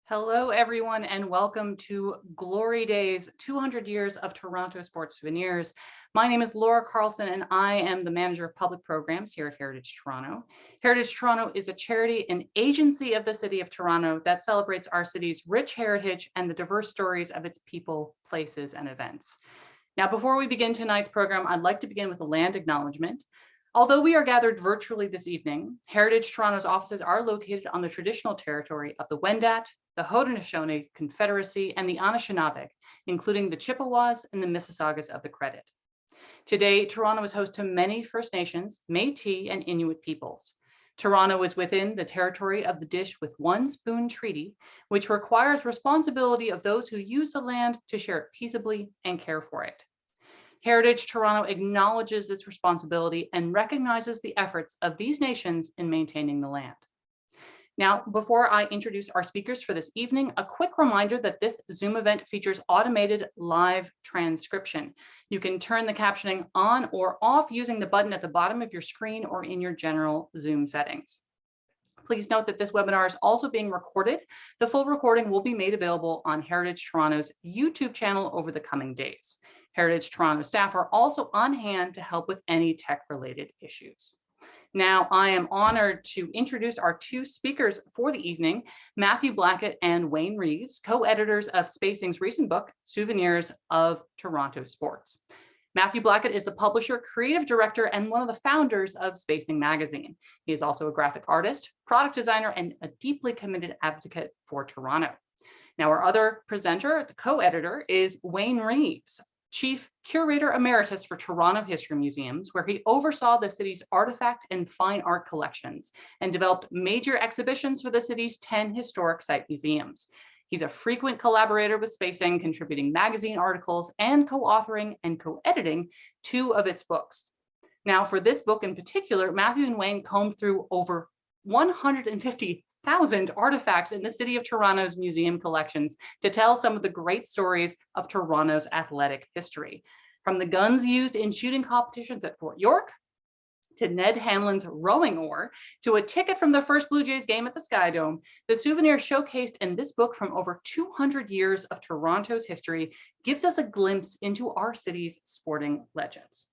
Hello, everyone, and welcome to Glory Days, 200 Years of Toronto Sports Souvenirs. My name is Laura Carlson, and I am the Manager of Public Programs here at Heritage Toronto. Heritage Toronto is a charity and agency of the City of Toronto that celebrates our city's rich heritage and the diverse stories of its people, places, and events. Now, before we begin tonight's program, I'd like to begin with a land acknowledgement. Although we are gathered virtually this evening, Heritage Toronto's offices are located on the traditional territory of the Wendat, the Haudenosaunee Confederacy, and the Anishinaabe, including the Chippewas and the Mississaugas of the Credit. Today, Toronto is host to many First Nations, Métis, and Inuit peoples. Toronto is within the territory of the Dish with One Spoon Treaty, which requires responsibility of those who use the land to share it peaceably and care for it. Heritage Toronto acknowledges this responsibility and recognizes the efforts of these nations in maintaining the land. Now, before I introduce our speakers for this evening, a quick reminder that this Zoom event features automated live transcription. You can turn the captioning on or off using the button at the bottom of your screen or in your general Zoom settings. Please note that this webinar is also being recorded. The full recording will be made available on Heritage Toronto's YouTube channel over the coming days. Heritage Toronto staff are also on hand to help with any tech-related issues. Now, I am honored to introduce our two speakers for the evening, Matthew Blackett and Wayne Reeves, co-editors of Spacing's recent book, Souvenirs of Toronto Sports. Matthew Blackett is the publisher, creative director, and one of the founders of Spacing magazine. He is also a graphic artist, product designer, and a deeply committed advocate for Toronto. Now, our other presenter, the co-editor, is Wayne Reeves, Chief Curator Emeritus for Toronto History Museums, where he oversaw the city's artifact and fine art collections and developed major exhibitions for the city's 10 historic site museums. He's a frequent collaborator with Spacing, contributing magazine articles and co-authoring and co-editing 2 of its books. Now, for this book in particular, Matthew and Wayne combed through over 150,000 artifacts in the City of Toronto's museum collections to tell some of the great stories of Toronto's athletic history. From the guns used in shooting competitions at Fort York, to Ned Hanlon's rowing oar, to a ticket from the first Blue Jays game at the Sky Dome, the souvenir showcased in this book from over 200 years of Toronto's history gives us a glimpse into our city's sporting legends.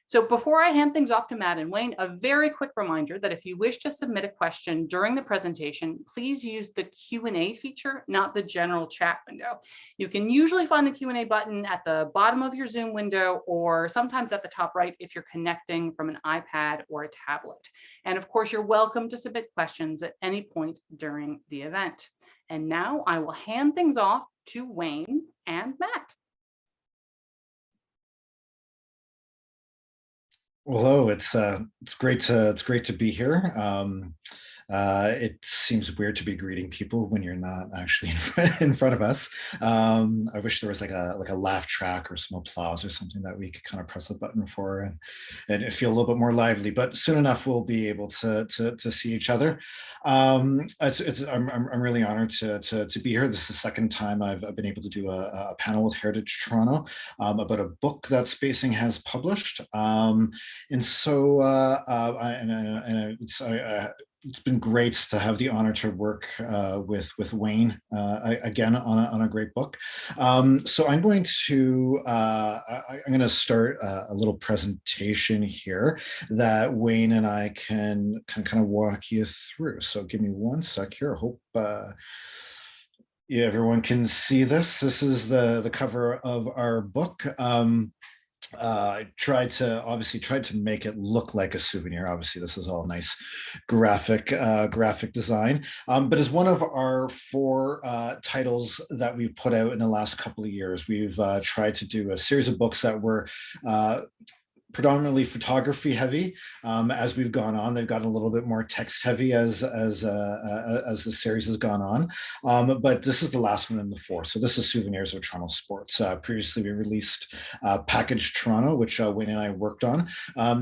So before I hand things off to Matt and Wayne, a very quick reminder that if you wish to submit a question during the presentation, please use the Q&A feature, not the general chat window. You can usually find the Q&A button at the bottom of your Zoom window or sometimes at the top right if you're connecting from an iPad or a tablet. And of course, you're welcome to submit questions at any point during the event. And now I will hand things off to Wayne and Matt. Well, hello, it's great to be here. It seems weird to be greeting people when you're not actually in front of us. I wish there was like a laugh track or some applause or something that we could kind of press a button for and feel a little bit more lively. But soon enough, we'll be able to see each other. I'm really honored to be here. This is the second time I've been able to do a panel with Heritage Toronto about a book that Spacing has published. And so it's been great to have the honor to work with Wayne again on a great book. So I'm going to start a little presentation here that Wayne and I can kind of walk you through. So give me one sec here. I hope everyone can see this. This is the cover of our book. I tried to make it look like a souvenir. Obviously, this is all nice graphic design, but as one of our 4 titles that we've put out in the last couple of years, we've tried to do a series of books that were predominantly photography heavy. As we've gone on, they've gotten a little bit more text heavy as the series has gone on. But this is the last one in the 4. So this is Souvenirs of Toronto Sports. Previously, we released Package Toronto, which Wayne and I worked on.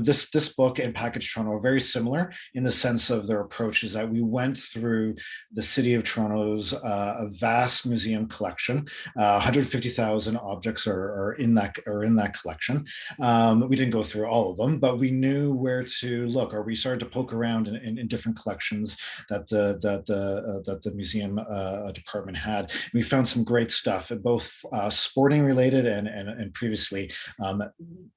This book and Package Toronto are very similar in the sense of their approaches that we went through the City of Toronto's a vast museum collection. 150,000 objects are in that collection. We didn't go go through all of them, but we knew where to look, or we started to poke around in different collections that the museum department had. We found some great stuff, both sporting related and previously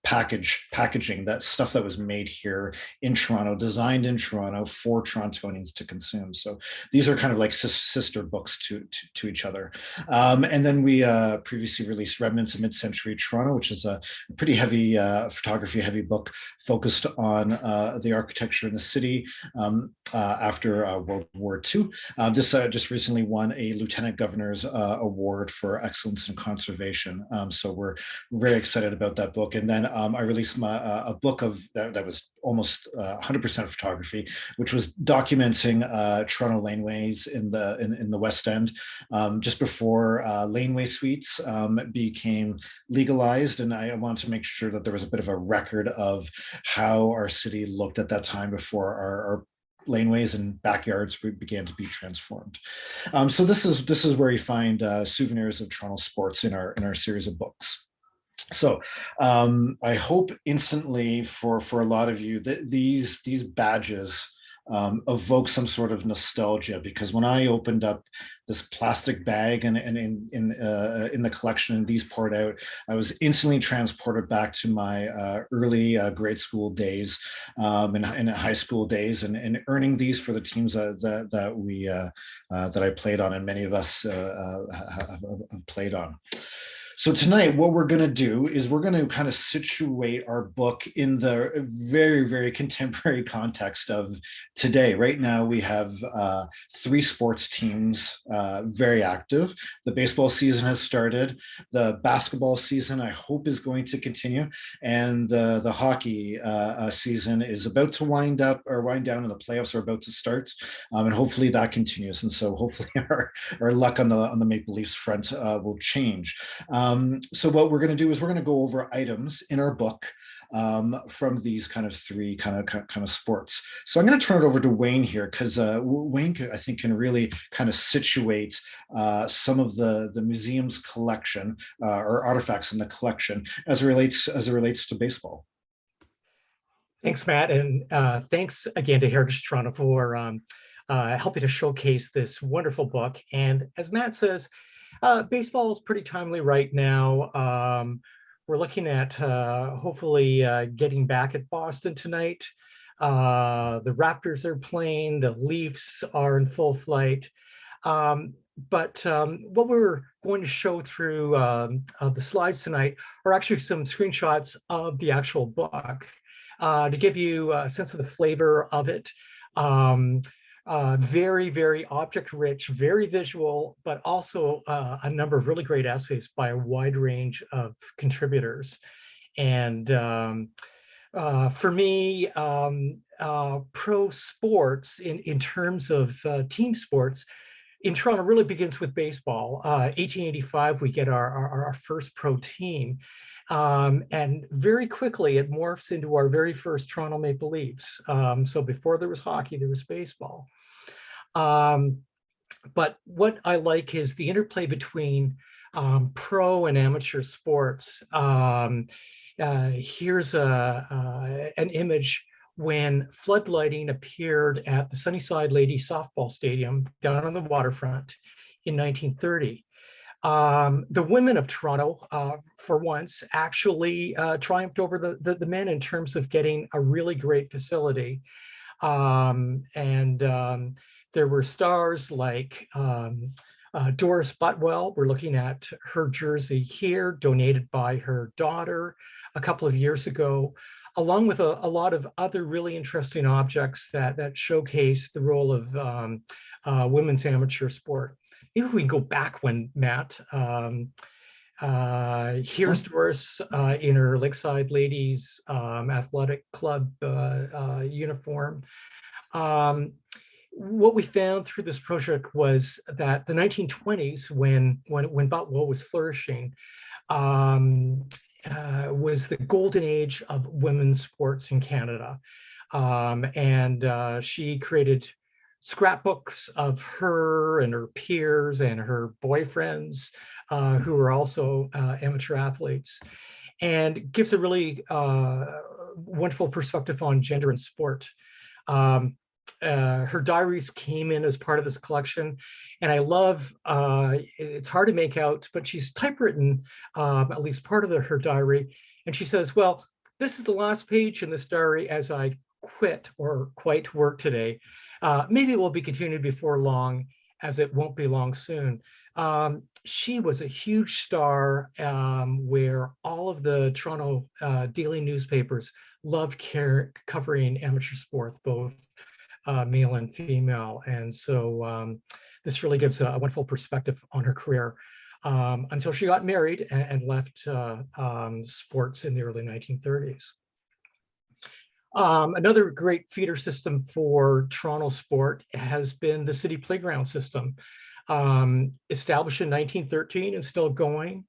packaging, that stuff that was made here in Toronto, designed in Toronto for Torontonians to consume. So these are kind of like sister books to each other. And then we previously released Remnants of Mid-Century Toronto, which is a pretty heavy photography heavy book focused on the architecture in the city after World War II. This just recently won a Lieutenant Governor's Award for Excellence in Conservation. So we're very excited about that book. And then I released a book that was almost 100% photography, which was documenting Toronto laneways in the West End just before laneway suites became legalized. And I wanted to make sure that there was a bit of a record of how our city looked at that time before our laneways and backyards began to be transformed. So this is where you find Souvenirs of Toronto Sports in our series of books. So I hope instantly for a lot of you that these badges evoke some sort of nostalgia, because when I opened up this plastic bag and in the collection and these poured out, I was instantly transported back to my early grade school days and high school days, and earning these for the teams that I played on, and many of us have played on. So tonight, what we're going to do is we're going to kind of situate our book in the very, very contemporary context of today. Right now, we have 3 sports teams very active. The baseball season has started. The basketball season, I hope, is going to continue. And the hockey season is about to wind down, and the playoffs are about to start. And hopefully that continues. And so hopefully our luck on the Maple Leafs front will change. So what we're going to do is we're going to go over items in our book from these kind of 3 kind of sports. So I'm going to turn it over to Wayne here, because Wayne, I think, can really kind of situate some of the museum's collection or artifacts in the collection as it relates to baseball. Thanks, Matt, and thanks again to Heritage Toronto for helping to showcase this wonderful book. And as Matt says, baseball is pretty timely right now. We're looking at hopefully getting back at Boston tonight. The Raptors are playing, the Leafs are in full flight. But what we're going to show through the slides tonight are actually some screenshots of the actual book to give you a sense of the flavor of it. Very, very object rich, very visual, but also a number of really great essays by a wide range of contributors. And for me, pro sports in terms of team sports in Toronto really begins with baseball. 1885, we get our first pro team. And very quickly, it morphs into our very first Toronto Maple Leafs. So before there was hockey, there was baseball. But what I like is the interplay between pro and amateur sports. Here's an image when floodlighting appeared at the Sunnyside Ladies Softball Stadium down on the waterfront in 1930. The women of Toronto, for once, actually triumphed over the men in terms of getting a really great facility. There were stars like Doris Butwell. We're looking at her jersey here, donated by her daughter a couple of years ago, along with a lot of other really interesting objects that showcase the role of women's amateur sport. Maybe we can go back one, Matt. Here's Doris in her Lakeside Ladies Athletic Club uniform. What we found through this project was that the 1920s, when Butwell was flourishing, was the golden age of women's sports in Canada. She created scrapbooks of her and her peers and her boyfriends who were also amateur athletes, and gives a really wonderful perspective on gender and sport. Her diaries came in as part of this collection, and I love, it's hard to make out, but she's typewritten at least part of her diary, and she says, well, this is the last page in this diary as I quit or quite work today. Maybe it will be continued before long, as it won't be long soon. She was a huge star where all of the Toronto daily newspapers loved covering amateur sport, both male and female. And so this really gives a wonderful perspective on her career until she got married and left sports in the early 1930s. Another great feeder system for Toronto sport has been the city playground system. Established in 1913 and still going.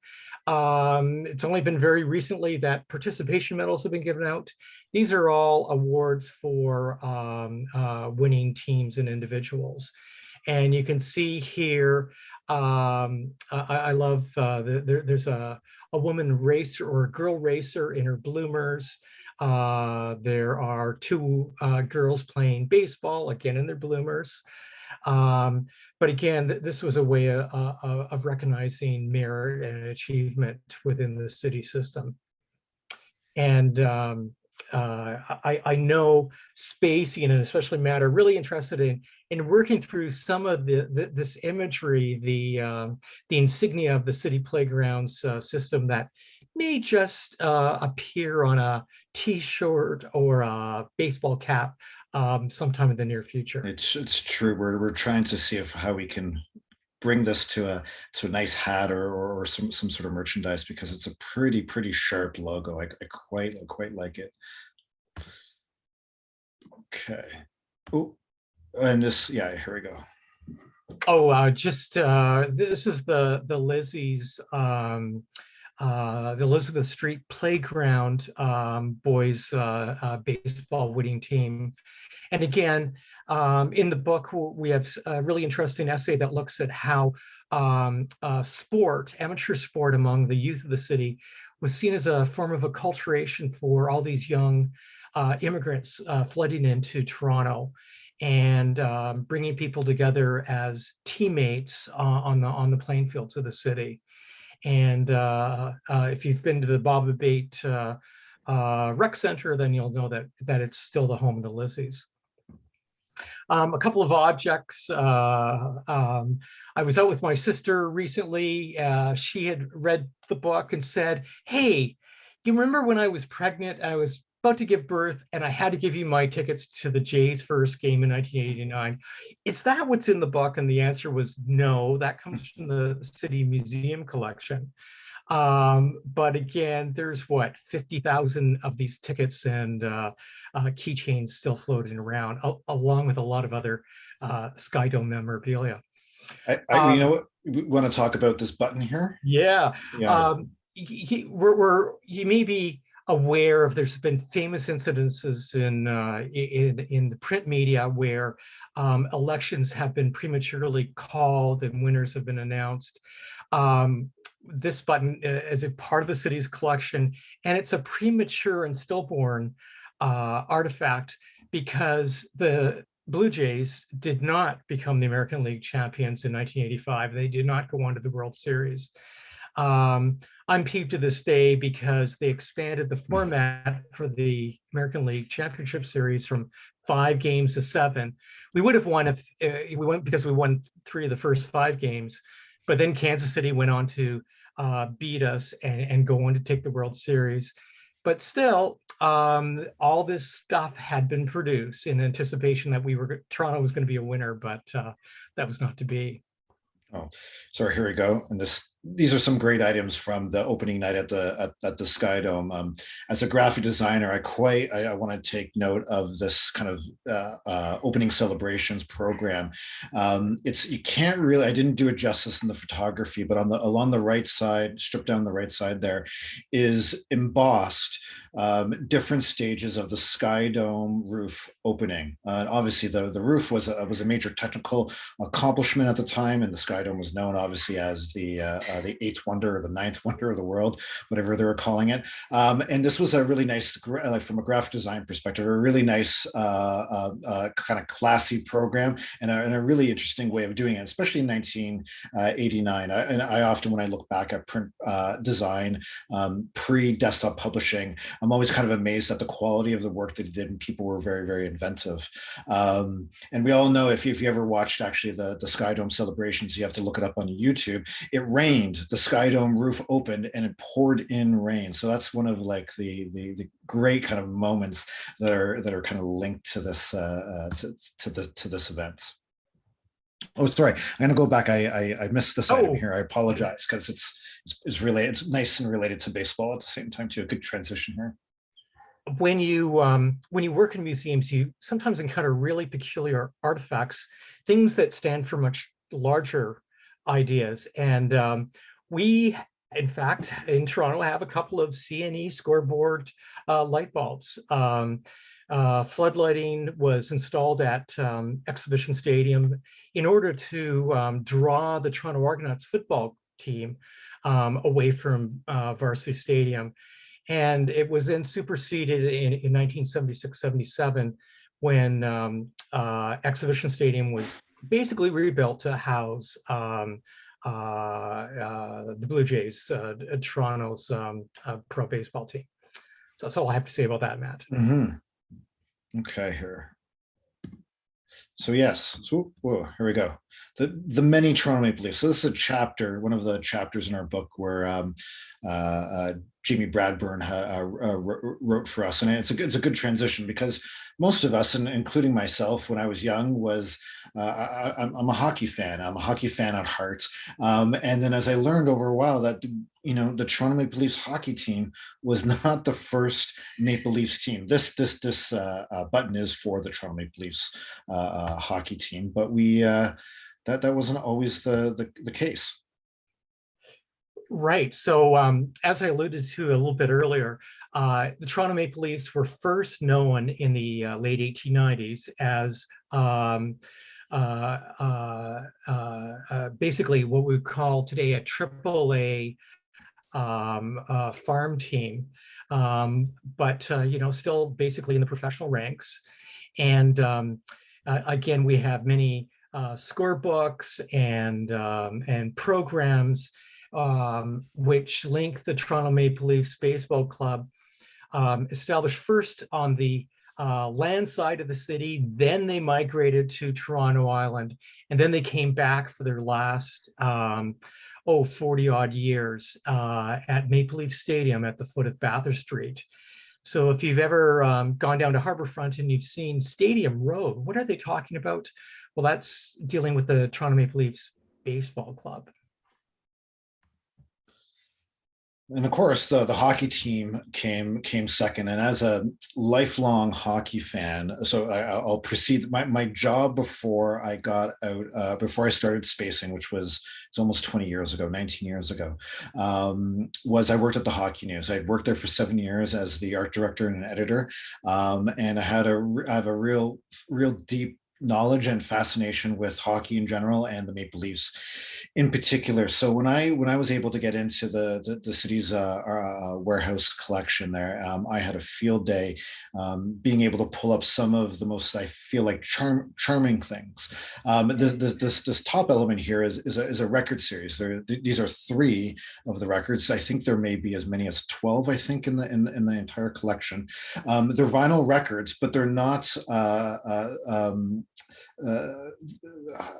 It's only been very recently that participation medals have been given out. These are all awards for winning teams and individuals. And you can see here, I love, there's a woman racer or a girl racer in her bloomers. There are two girls playing baseball, again in their bloomers. But again, this was a way of recognizing merit and achievement within the city system. And I know Spacey and especially Matt are really interested in working through some of this imagery, the insignia of the city playgrounds system that may just appear on a T-shirt or a baseball cap sometime in the near future. It's true. We're trying to see how we can bring this to a nice hat or some sort of merchandise, because it's a pretty sharp logo. I quite like it. Okay. Oh, and this, yeah, here we go. Oh, this is the Lizzie's the Elizabeth Street Playground boys baseball winning team. And again, in the book, we have a really interesting essay that looks at how amateur sport among the youth of the city was seen as a form of acculturation for all these young immigrants flooding into Toronto, and bringing people together as teammates on the playing fields of the city. And if you've been to the Bob Abate Rec Center, then you'll know that it's still the home of the Lizzies. A couple of objects. I was out with my sister recently. She had read the book and said, hey, you remember when I was pregnant, I was about to give birth and I had to give you my tickets to the Jays' first game in 1989. Is that what's in the book? And the answer was no, that comes from the City Museum collection. But again, there's what, 50,000 of these tickets and keychains still floating around, along with a lot of other Skydome memorabilia. You know what? We want to talk about this button here? Yeah. You may be aware of, there's been famous incidences in the print media where elections have been prematurely called and winners have been announced. This button is a part of the city's collection, and it's a premature and stillborn artifact because the Blue Jays did not become the American League champions in 1985. They did not go on to the World Series. I'm peeved to this day because they expanded the format for the American League Championship Series from 5 games to 7. We would have won if we went, because we won 3 of the first 5 games, but then Kansas City went on to beat us and go on to take the World Series. But still, all this stuff had been produced in anticipation that Toronto was going to be a winner, but that was not to be. Oh, so here we go. And these are some great items from the opening night at the Skydome. As a graphic designer, I want to take note of this kind of opening celebrations program. You can't really, I didn't do it justice in the photography, but along the right side, stripped down the right side, there is embossed different stages of the Sky Dome roof opening. Obviously, the roof was a major technical accomplishment at the time, and the Sky Dome was known obviously as the eighth wonder or the ninth wonder of the world, whatever they were calling it. And this was a really nice, like from a graphic design perspective, a really nice kind of classy program, and a really interesting way of doing it, especially in 1989. And I often, when I look back at print design, pre-desktop publishing, I'm always kind of amazed at the quality of the work that he did, and people were very, very inventive. And we all know, if you ever watched actually the Sky Dome celebrations, you have to look it up on YouTube. It rained, the Sky Dome roof opened, and it poured in rain. So that's one of like the great kind of moments that are kind of linked to this to this event. Oh, sorry. I'm going to go back. I missed this item here. I apologize, because it's related. It's nice and related to baseball at the same time too. A good transition here. When you work in museums, you sometimes encounter really peculiar artifacts, things that stand for much larger ideas. And we, in fact, in Toronto, have a couple of CNE scoreboard light bulbs. Floodlighting was installed at Exhibition Stadium in order to draw the Toronto Argonauts football team away from Varsity Stadium. And it was then superseded in 1976-77 when Exhibition Stadium was basically rebuilt to house the Blue Jays, Toronto's pro baseball team. So that's all I have to say about that, Matt. Okay, here. So yes, so whoa, here we go. The many Toronto Maple Leafs. So this is a chapter, one of the chapters in our book where Jamie Bradburn wrote for us, and it's a good transition, because most of us, and including myself, when I was young, was I'm a hockey fan. I'm a hockey fan at heart, and then as I learned over a while that the Toronto Maple Leafs hockey team was not the first Maple Leafs team. This button is for the Toronto Maple Leafs hockey team, but that wasn't always the case. Right. So as I alluded to a little bit earlier, the Toronto Maple Leafs were first known in the late 1890s as basically what we call today a AAA farm team, but still basically in the professional ranks. And again, we have many scorebooks and programs which link the Toronto Maple Leafs Baseball Club, established first on the land side of the city, then they migrated to Toronto Island, and then they came back for their last 40 odd years at Maple Leaf Stadium at the foot of Bathurst Street. So if you've ever gone down to Harbourfront and you've seen Stadium Road, what are they talking about? Well, that's dealing with the Toronto Maple Leafs Baseball Club. And of course, the hockey team came second. And as a lifelong hockey fan, so I'll proceed. My job before I got out, before I started spacing, which was it's almost 20 years ago, 19 years ago, was I worked at the Hockey News. I worked there for 7 years as the art director and an editor, and I have a real deep knowledge and fascination with hockey in general and the Maple Leafs in particular. So when I was able to get into the city's warehouse collection there, I had a field day being able to pull up some of the most, I feel like, charming things. This top element here is a record series. These are 3 of the records. I think there may be as many as 12, I think, in the entire collection. They're vinyl records, but they're not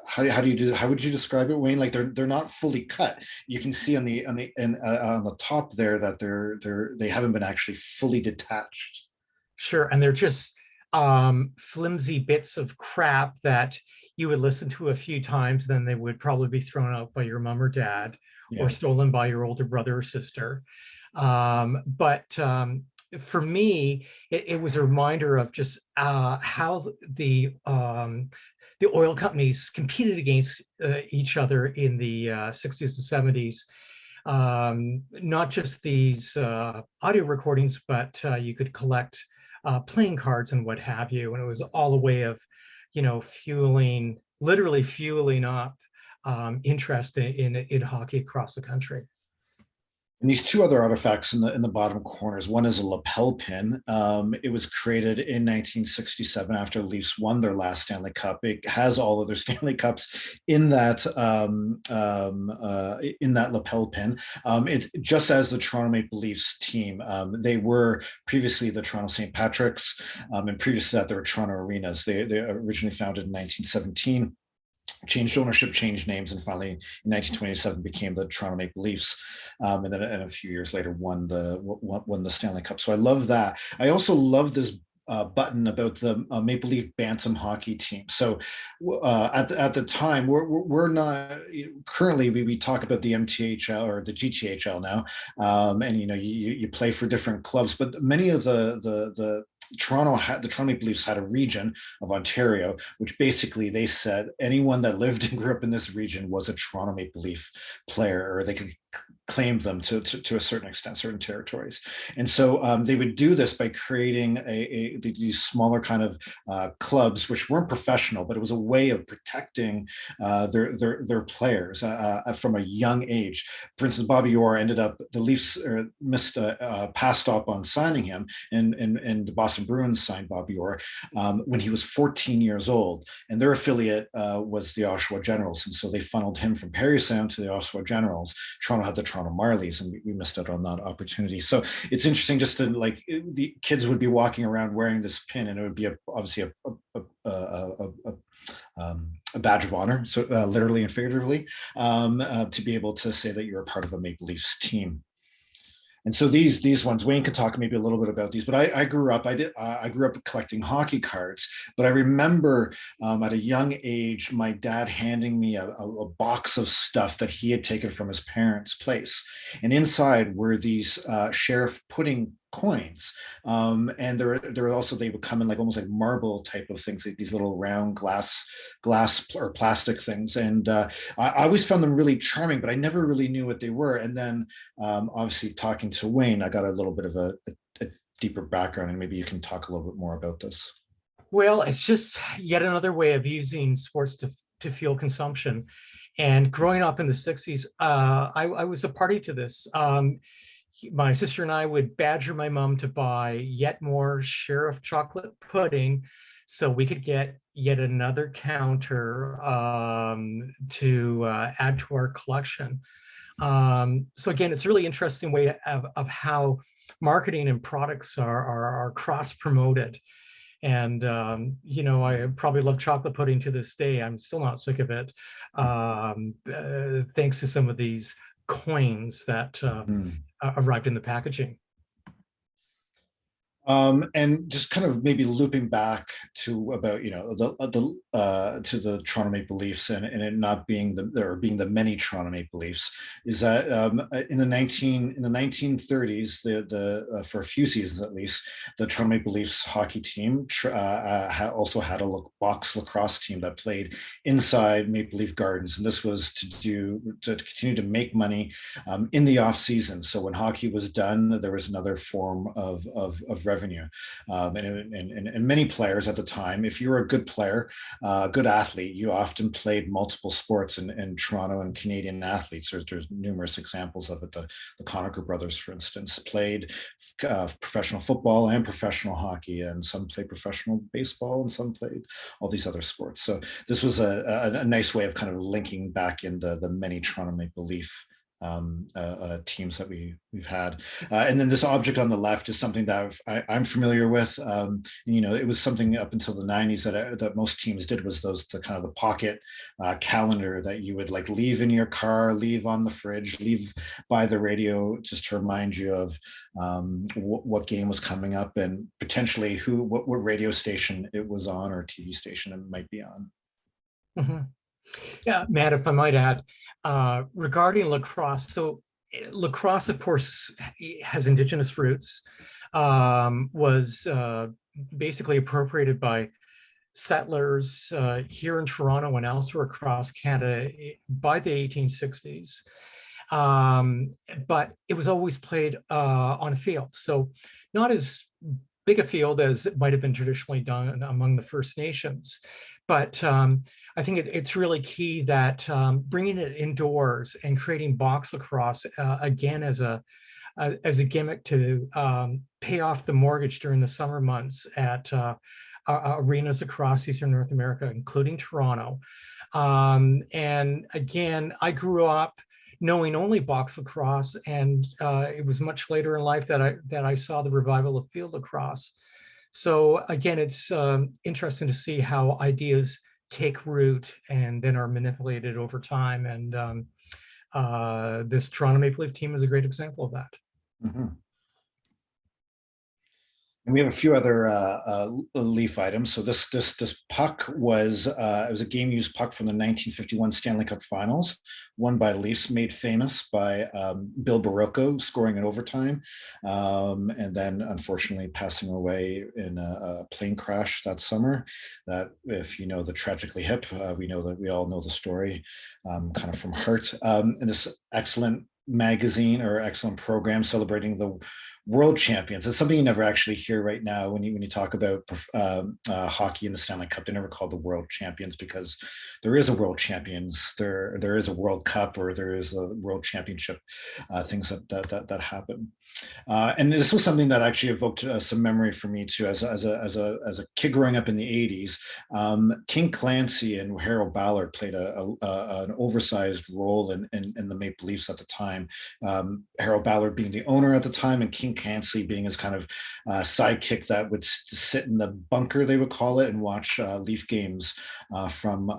how would you describe it, Wayne? Like they're not fully cut. You can see on the top there that they haven't been actually fully detached. Sure, and they're just flimsy bits of crap that you would listen to a few times, then they would probably be thrown out by your mom or dad, or stolen by your older brother or sister. But for me, it was a reminder of just how the oil companies competed against each other in the 60s and 70s. not just these audio recordings, but you could collect playing cards and what have you. And it was all a way of, literally fueling up interest in hockey across the country. And these two other artifacts in the bottom corners. One is a lapel pin. It was created in 1967 after the Leafs won their last Stanley Cup. It has all of their Stanley Cups in that lapel pin. It just as the Toronto Maple Leafs team. They were previously the Toronto St. Patrick's, and previous to that, they were Toronto Arenas. They originally founded in 1917. Changed ownership, changed names, and finally in 1927 became the Toronto Maple Leafs, and then a few years later won the Stanley Cup. So I love that. I also love this button about the Maple Leaf Bantam hockey team. So at the time, we're not currently we talk about the MTHL or the GTHL now, and you play for different clubs, but many of the Toronto Maple Leafs had a region of Ontario, which basically they said anyone that lived and grew up in this region was a Toronto Maple Leaf player, or they could claim them to a certain extent, certain territories. And so they would do this by creating these smaller kind of clubs, which weren't professional, but it was a way of protecting their players from a young age. For instance, Bobby Orr ended up, the Leafs missed a pass stop on signing him, and the Boston Bruins signed Bobby Orr when he was 14 years old, and their affiliate was the Oshawa Generals, and so they funneled him from Parry Sound to the Oshawa Generals. Toronto had the Toronto Marlies, and we missed out on that opportunity. So it's interesting just to the kids would be walking around wearing this pin, and it would be obviously a badge of honor, so literally and figuratively, to be able to say that you're a part of a Maple Leafs team. And so these ones, Wayne could talk maybe a little bit about these, but I grew up collecting hockey cards. But I remember at a young age, my dad handing me a box of stuff that he had taken from his parents' place, and inside were these sheriff pudding coins, and there also, they would come in almost like marble type of things, like these little round glass or plastic things, and I always found them really charming, but I never really knew what they were. And then obviously talking to Wayne, I got a little bit of a deeper background, and maybe you can talk a little bit more about this. Well, it's just yet another way of using sports to fuel consumption. And growing up in the 60s, I was a party to this. My sister and I would badger my mom to buy yet more Sheriff chocolate pudding so we could get yet another counter to add to our collection. So again, it's a really interesting way of how marketing and products are cross-promoted. And, I probably love chocolate pudding to this day. I'm still not sick of it, thanks to some of these coins that arrived in the packaging. And just kind of maybe looping back to about to the Toronto Maple Leafs and it not being being the many Toronto Maple Leafs, is that in the 1930s, the for a few seasons at least, the Toronto Maple Leafs hockey team also had a box lacrosse team that played inside Maple Leaf Gardens, and this was to continue to make money in the off season. So when hockey was done, there was another form of revenue, and many players at the time, if you were a good player, good athlete, you often played multiple sports. And Toronto and Canadian athletes, there's numerous examples of it. The Conacher brothers, for instance, played professional football and professional hockey, and some played professional baseball, and some played all these other sports. So this was a nice way of kind of linking back into the many Toronto Maple Leaf teams that we've had, and then this object on the left is something that I'm familiar with. It was something up until the 90s that most teams did, was the kind of the pocket calendar that you would leave in your car, leave on the fridge, leave by the radio, just to remind you of what game was coming up, and potentially what radio station it was on, or TV station it might be on. Mm-hmm. Yeah, Matt, if I might add, regarding lacrosse, so lacrosse, of course, has Indigenous roots, was basically appropriated by settlers here in Toronto and elsewhere across Canada by the 1860s. but it was always played on a field. So not as big a field as it might have been traditionally done among the First Nations. But I think it's really key that bringing it indoors and creating box lacrosse again as a gimmick to pay off the mortgage during the summer months at arenas across Eastern North America, including Toronto. And again, I grew up knowing only box lacrosse, and it was much later in life that I saw the revival of field lacrosse. So again, it's interesting to see how ideas take root and then are manipulated over time. And this Toronto Maple Leaf team is a great example of that. Mm-hmm. And we have a few other Leaf items. So this puck was it was a game-used puck from the 1951 Stanley Cup Finals, won by the Leafs, made famous by Bill Barocco scoring in overtime, and then unfortunately passing away in a plane crash that summer. That, if you know the Tragically Hip, we know that we all know the story, kind of from heart. And this excellent magazine or excellent program celebrating the world champions. It's something you never actually hear right now when you talk about hockey in the Stanley Cup. They never call the world champions, because there is a world champions, there is a World Cup, or there is a world championship, things that happen. And this was something that actually evoked some memory for me too, as a kid growing up in the 80s. King Clancy and Harold Ballard played an oversized role in the Maple Leafs at the time. Harold Ballard being the owner at the time, and King Clancy being his kind of sidekick that would sit in the bunker, they would call it, and watch Leaf games from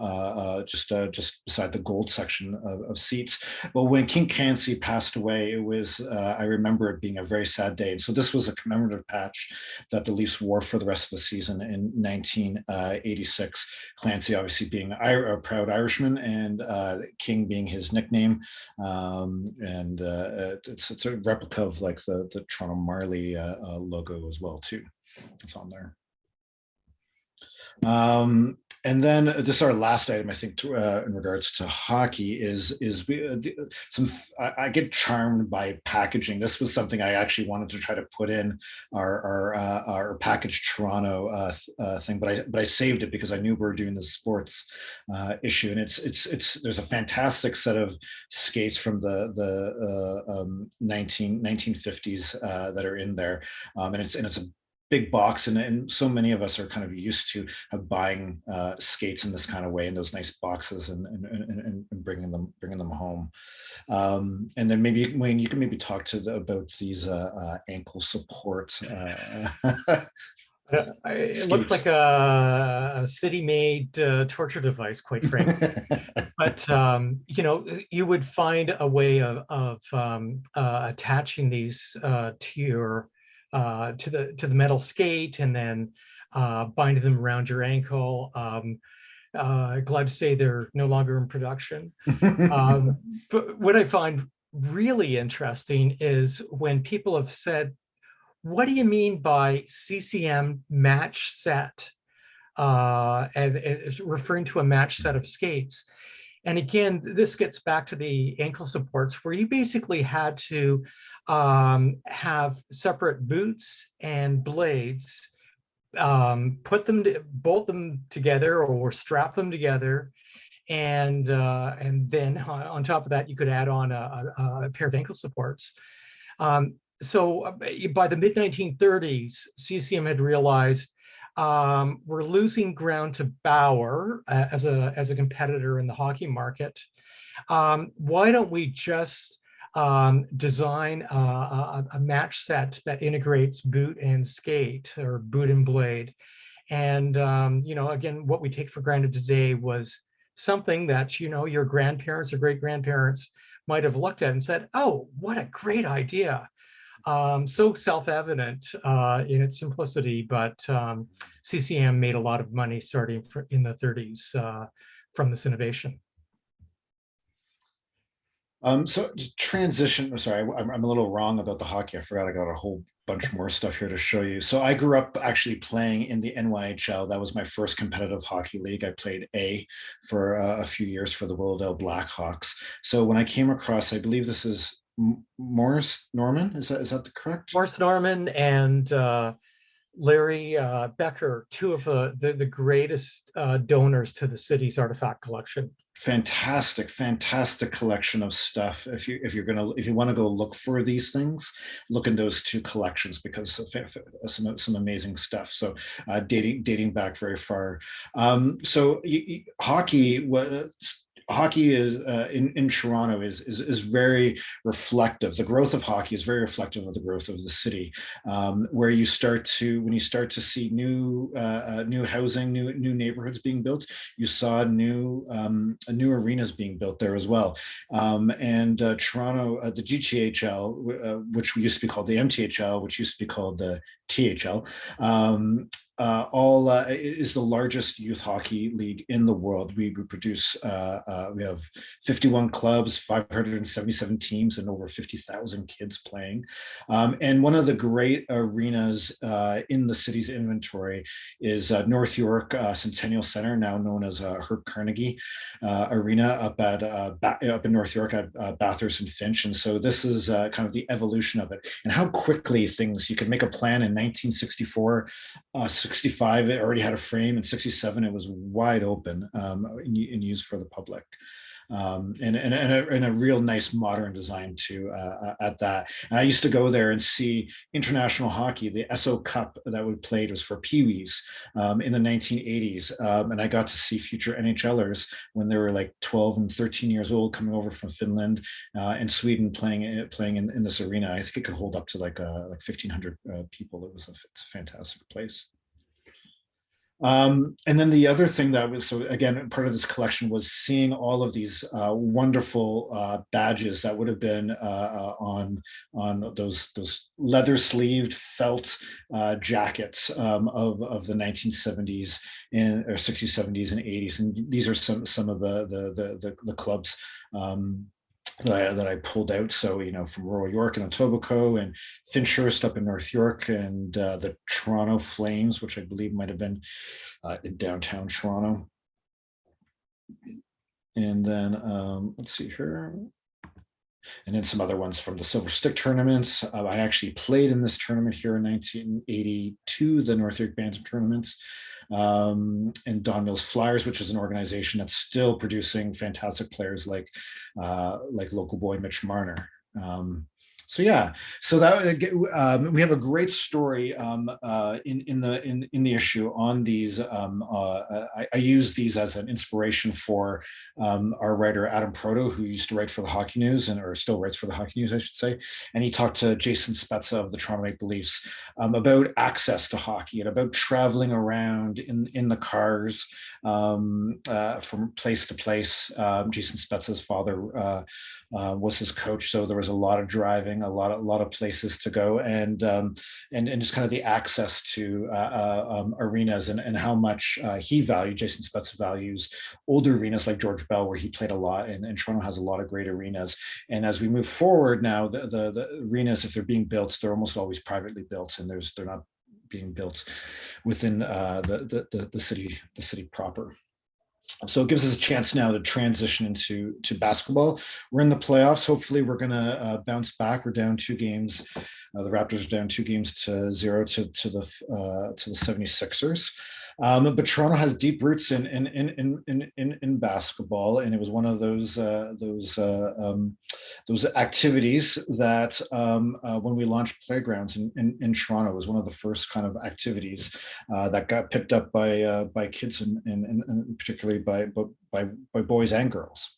just beside the gold section of seats. But when King Clancy passed away, it was I remember it being a very sad day. And so this was a commemorative patch that the Leafs wore for the rest of the season in 1986. Clancy obviously being a proud Irishman, and King being his nickname. And it's a replica of like the Toronto Marley logo as well too. It's on there. And then this is our last item, I think, in regards to hockey is I get charmed by packaging. This was something I actually wanted to try to put in our package Toronto thing, but I saved it because I knew we were doing the sports issue, and there's a fantastic set of skates from the 1950s that are in there, and it's a big box, and so many of us are kind of used to buying skates in this kind of way, in those nice boxes, and bringing them home. And then maybe Wayne, you can maybe talk about these ankle support. It looked like a city-made torture device, quite frankly. But you would find a way of attaching these to the metal skate, and then binding them around your ankle. Glad to say they're no longer in production. But what I find really interesting is when people have said, what do you mean by CCM match set? And it's referring to a match set of skates. And again, this gets back to the ankle supports, where you basically had to have separate boots and blades, bolt them together or strap them together, and then on top of that, you could add on a pair of ankle supports. So by the mid-1930s, CCM had realized we're losing ground to Bauer as a competitor in the hockey market. Why don't we just design a match set that integrates boot and skate, or boot and blade? And again, what we take for granted today was something that your grandparents or great grandparents might have looked at and said, "Oh, what a great idea!" So self-evident in its simplicity, but CCM made a lot of money starting in the 30s from this innovation. So transition, sorry, I'm a little wrong about the hockey. I forgot I got a whole bunch more stuff here to show you. So I grew up actually playing in the NYHL. That was my first competitive hockey league. I played A for a few years for the Willowdale Blackhawks. So when I came across, I believe this is Morris Norman. Is that the correct? Morris Norman and Larry Becker, two of the greatest donors to the city's artifact collection. Fantastic collection of stuff. If you want to go look for these things, look in those two collections, because some amazing stuff. So dating back very far. So hockey is in Toronto is very reflective. The growth of hockey is very reflective of the growth of the city, where when you start to see new housing, new neighborhoods being built. You saw new arenas being built there as well. And Toronto, the GTHL, which used to be called the MTHL, which used to be called the THL. Is the largest youth hockey league in the world. We have 51 clubs, 577 teams, and over 50,000 kids playing. And one of the great arenas in the city's inventory is North York Centennial Center, now known as Herb Carnegie Arena up in North York at Bathurst and Finch. And so this is kind of the evolution of it, and how quickly you could make a plan in 1964. 65, it already had a frame. In 67, it was wide open and used for the public. And a real nice modern design too at that. And I used to go there and see international hockey. The SO Cup that we played was for Pee-wees in the 1980s. And I got to see future NHLers when they were like 12 and 13 years old, coming over from Finland and Sweden, playing in this arena. I think it could hold up to like 1,500 people. It's a fantastic place. And then the other thing that was, so again, part of this collection was seeing all of these wonderful badges that would have been on those leather sleeved felt jackets of the 1970s or 60s, 70s, and 80s. And these are some of the clubs that I pulled out. So, from Royal York and Etobicoke, and Finchurst up in North York, and the Toronto Flames, which I believe might have been in downtown Toronto. And then let's see here. And then some other ones from the Silver Stick tournaments. I actually played in this tournament here in 1982, the North York Bantam tournaments, and Don Mills Flyers, which is an organization that's still producing fantastic players like local boy Mitch Marner. So yeah, so that we have a great story in the issue on these. I use these as an inspiration for our writer Adam Proto, who used to write for the Hockey News or still writes for the Hockey News, I should say. And he talked to Jason Spezza of the Toronto Maple Leafs about access to hockey and about traveling around in the cars from place to place. Jason Spezza's father was his coach, so there was a lot of driving, a lot of places to go, and just kind of the access to arenas, and how much Jason Spezza values older arenas like George Bell, where he played a lot, and Toronto has a lot of great arenas. And as we move forward now, the arenas, if they're being built, they're almost always privately built, and they're not being built within the city proper. So it gives us a chance now to transition into basketball. We're in the playoffs. Hopefully we're going to bounce back. We're down 2 games. The Raptors are down 2-0 to the 76ers. But Toronto has deep roots in basketball, and it was one of those activities that when we launched Playgrounds in Toronto, was one of the first kind of activities that got picked up by kids, and particularly by boys and girls.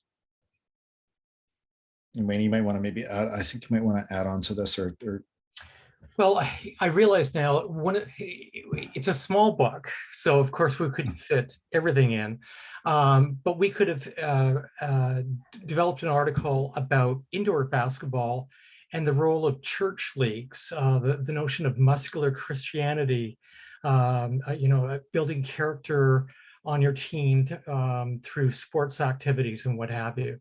And Wayne, you might want to maybe add, I think you might want to add on to this, or Well, I realize now it's a small book, so of course we couldn't fit everything in, but we could have developed an article about indoor basketball and the role of church leagues, the notion of muscular Christianity, building character on your team through sports activities and what have you.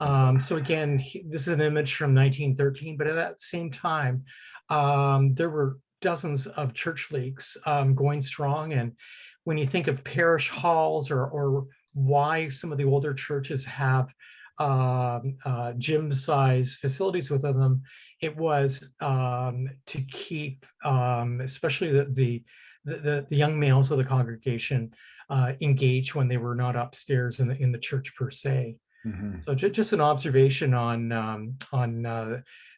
So again, this is an image from 1913, but at that same time, there were dozens of church leagues going strong. And when you think of parish halls, or why some of the older churches have gym-size facilities within them, it was to keep, especially the young males of the congregation, engaged when they were not upstairs in the church per se. Mhm. So just an observation on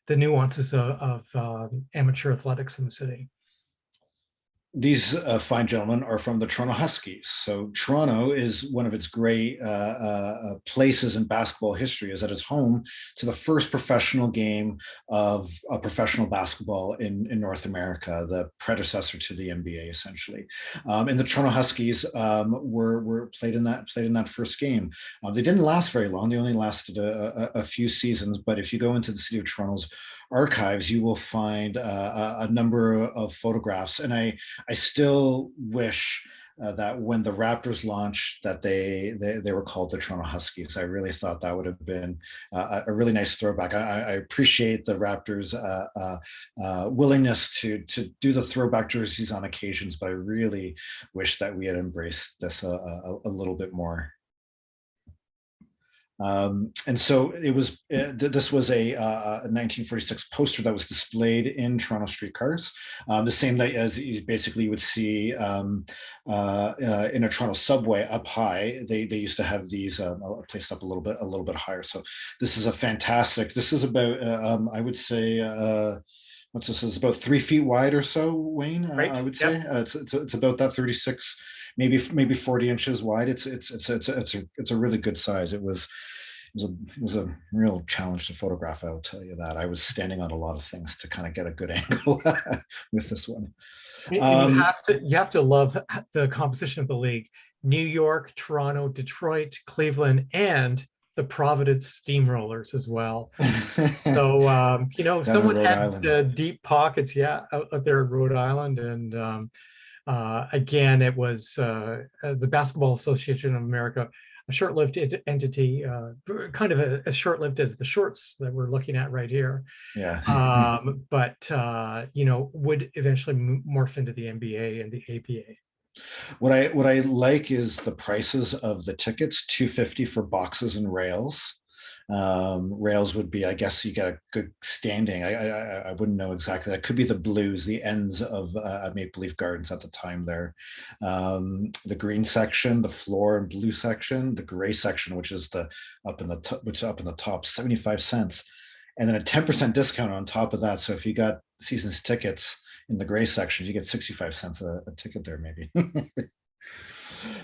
the nuances of amateur athletics in the city. These fine gentlemen are from the Toronto Huskies. So Toronto is one of its great places in basketball history, is that it's home to the first professional game of professional basketball in North America, the predecessor to the NBA, essentially. And the Toronto Huskies were played in that first game. They didn't last very long. They only lasted a few seasons. But if you go into the city of Toronto's archives, you will find a number of photographs. And I still wish that when the Raptors launched, that they were called the Toronto Huskies. I really thought that would have been a really nice throwback. I appreciate the Raptors' willingness to do the throwback jerseys on occasions, but I really wish that we had embraced this a little bit more. And so it was. This was a 1946 poster that was displayed in Toronto streetcars, the same that as you would see in a Toronto subway up high. They used to have these placed up a little bit higher. So this is a fantastic. This is about I would say. What's this? Is about 3 feet wide or so, Wayne. Right. I would say it's about that 36, maybe 40 inches wide. It's a really good size. It was a real challenge to photograph. I'll tell you that. I was standing on a lot of things to kind of get a good angle with this one. And you have to love the composition of the league: New York, Toronto, Detroit, Cleveland, and the Providence Steamrollers as well. So someone had deep pockets, out there in Rhode Island. And again, it was the Basketball Association of America, a short-lived entity, kind of as short-lived as the shorts that we're looking at right here. Yeah. But would eventually morph into the NBA and the ABA. What I like is the prices of the tickets: $2.50 for boxes and rails. Rails would be, I guess, you get a good standing. I wouldn't know exactly. That could be the blues, the ends of Maple Leaf Gardens at the time there. The green section, the floor and blue section, the gray section, which is up in the top, 75 cents, and then a 10% discount on top of that. So if you got season's tickets in the gray section, you get 65 cents a ticket there, maybe.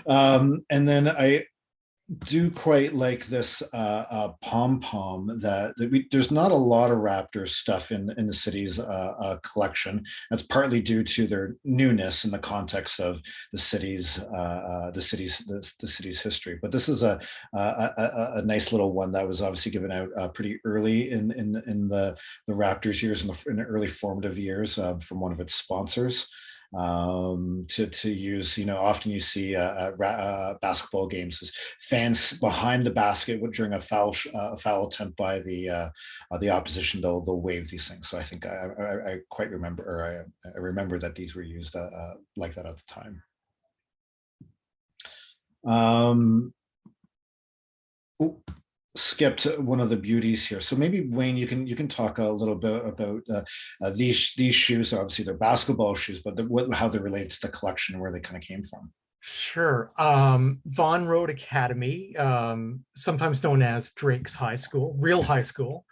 And then I do quite like this pom-pom that there's not a lot of Raptors stuff in the city's collection. That's partly due to their newness in the context of the city's history. But this is a nice little one that was obviously given out pretty early in the Raptors years, in the early formative years, from one of its sponsors. To use, often you see basketball games as fans behind the basket during a foul attempt by the opposition. They'll wave these things. So I think I quite remember, or I remember that these were used like that at the time. Skipped one of the beauties here. So maybe Wayne, you can talk a little bit about these shoes. Obviously, they're basketball shoes, but how they relate to the collection, where they kind of came from. Sure. Vaughan Road Academy, sometimes known as Drake's High School, real high school,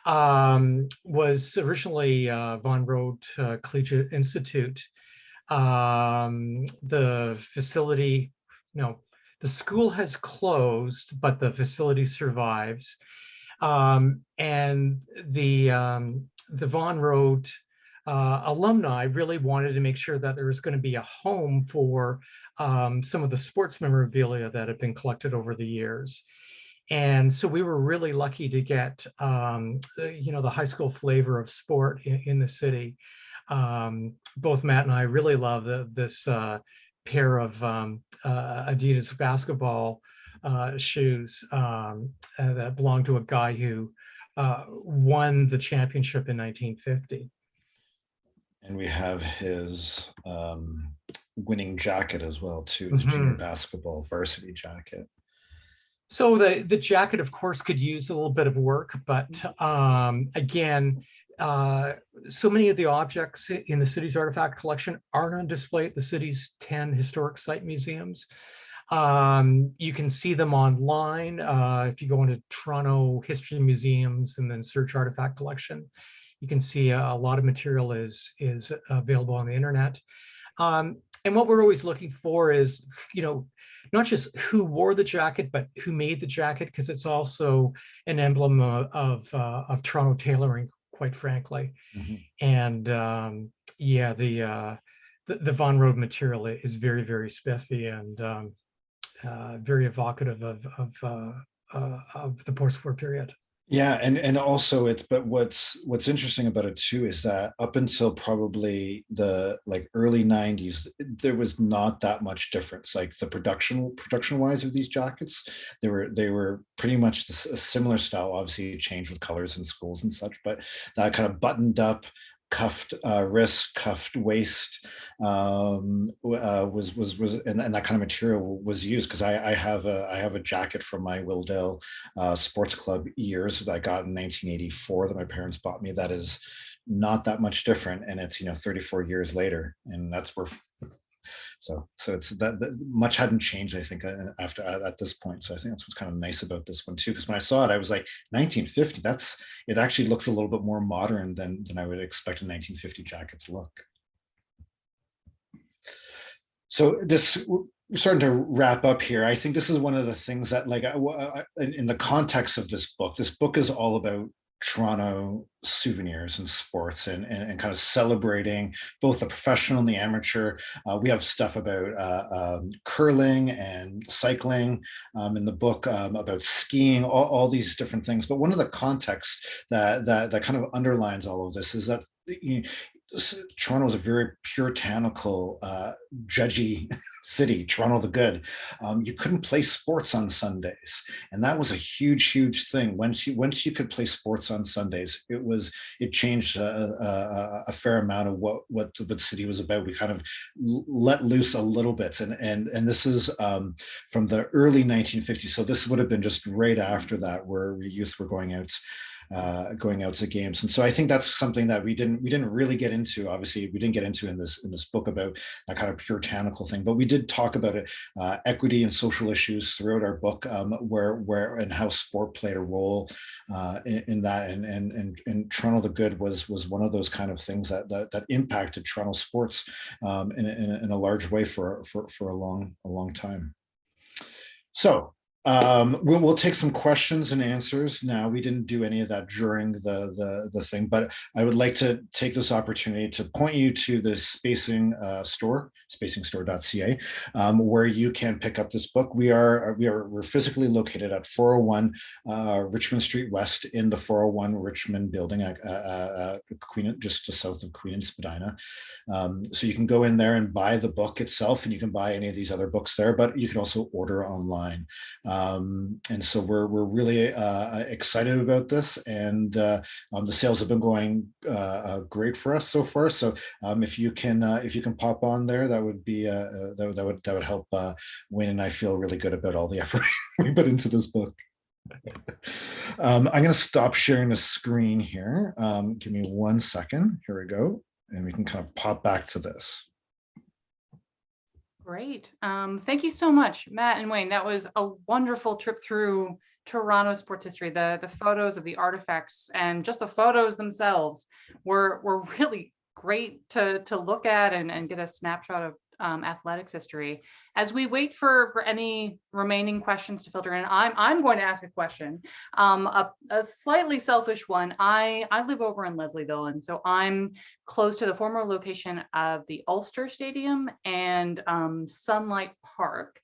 was originally Vaughan Road Collegiate Institute. The facility, the school has closed, but the facility survives. And the Vaughan Road alumni really wanted to make sure that there was going to be a home for some of the sports memorabilia that had been collected over the years. And so we were really lucky to get, the high school flavor of sport in the city. Both Matt and I really love this pair of Adidas basketball shoes that belonged to a guy who won the championship in 1950. And we have his winning jacket as well, too, his junior basketball varsity jacket. So the jacket, of course, could use a little bit of work, but again, so many of the objects in the city's artifact collection aren't on display at the city's 10 historic site museums. You can see them online if you go into Toronto History Museums and then search artifact collection. You can see a lot of material is available on the internet. And what we're always looking for is, not just who wore the jacket, but who made the jacket, because it's also an emblem of Toronto tailoring, quite frankly. And yeah, the Von Rode material is very, very spiffy and very evocative of the post-war period. Yeah, and also but what's interesting about it too is that up until probably the early 90s, there was not that much difference. Like the production wise of these jackets, they were pretty much a similar style. Obviously it changed with colors and schools and such, but that kind of buttoned up, cuffed wrist, cuffed waist was and that kind of material was used, because I have a jacket from my Willdale sports club years that I got in 1984 that my parents bought me. That is not that much different, and it's 34 years later, and that's where so it's that much hadn't changed, I think, after at this point. So I think that's what's kind of nice about this one too, because when I saw it, I was like, 1950, it actually looks a little bit more modern than I would expect a 1950 jacket to look. So we're starting to wrap up here. I think this is one of the things that, in the context of this book is all about Toronto souvenirs and sports and kind of celebrating both the professional and the amateur. We have stuff about curling and cycling in the book, about skiing, all these different things. But one of the contexts that kind of underlines all of this is that Toronto is a very puritanical, judgy city. Toronto the Good. You couldn't play sports on Sundays, and that was a huge thing. Once you could play sports on Sundays, it changed a fair amount of what the city was about. We kind of let loose a little bit, and this is from the early 1950s. So this would have been just right after that, where youth were going out to games. And so I think that's something that we didn't really get into. Obviously we didn't get into in this book about that kind of puritanical thing, but we did talk about it, equity and social issues throughout our book, where and how sport played a role in that, and Toronto the Good was one of those kind of things that impacted Toronto sports in a large way for a long time. So we'll take some questions and answers now. We didn't do any of that during the thing, but I would like to take this opportunity to point you to the Spacing store, spacingstore.ca, where you can pick up this book. We're physically located at 401 Richmond Street West in the 401 Richmond building at Queen, just south of Queen and Spadina. So you can go in there and buy the book itself, and you can buy any of these other books there, but you can also order online. And so we're really excited about this, and the sales have been going great for us so far. So if you can pop on there, that would be that would help Wayne and I feel really good about all the effort we put into this book. I'm going to stop sharing the screen here. Give me 1 second. Here we go, and we can kind of pop back to this. Great. Thank you so much, Matt and Wayne. That was a wonderful trip through Toronto sports history. The photos of the artifacts and just the photos themselves were really great to look at and get a snapshot of athletics history. As we wait for any remaining questions to filter in, I'm going to ask a question, a slightly selfish one. I live over in Leslieville, and so I'm close to the former location of the Ulster Stadium and Sunlight Park,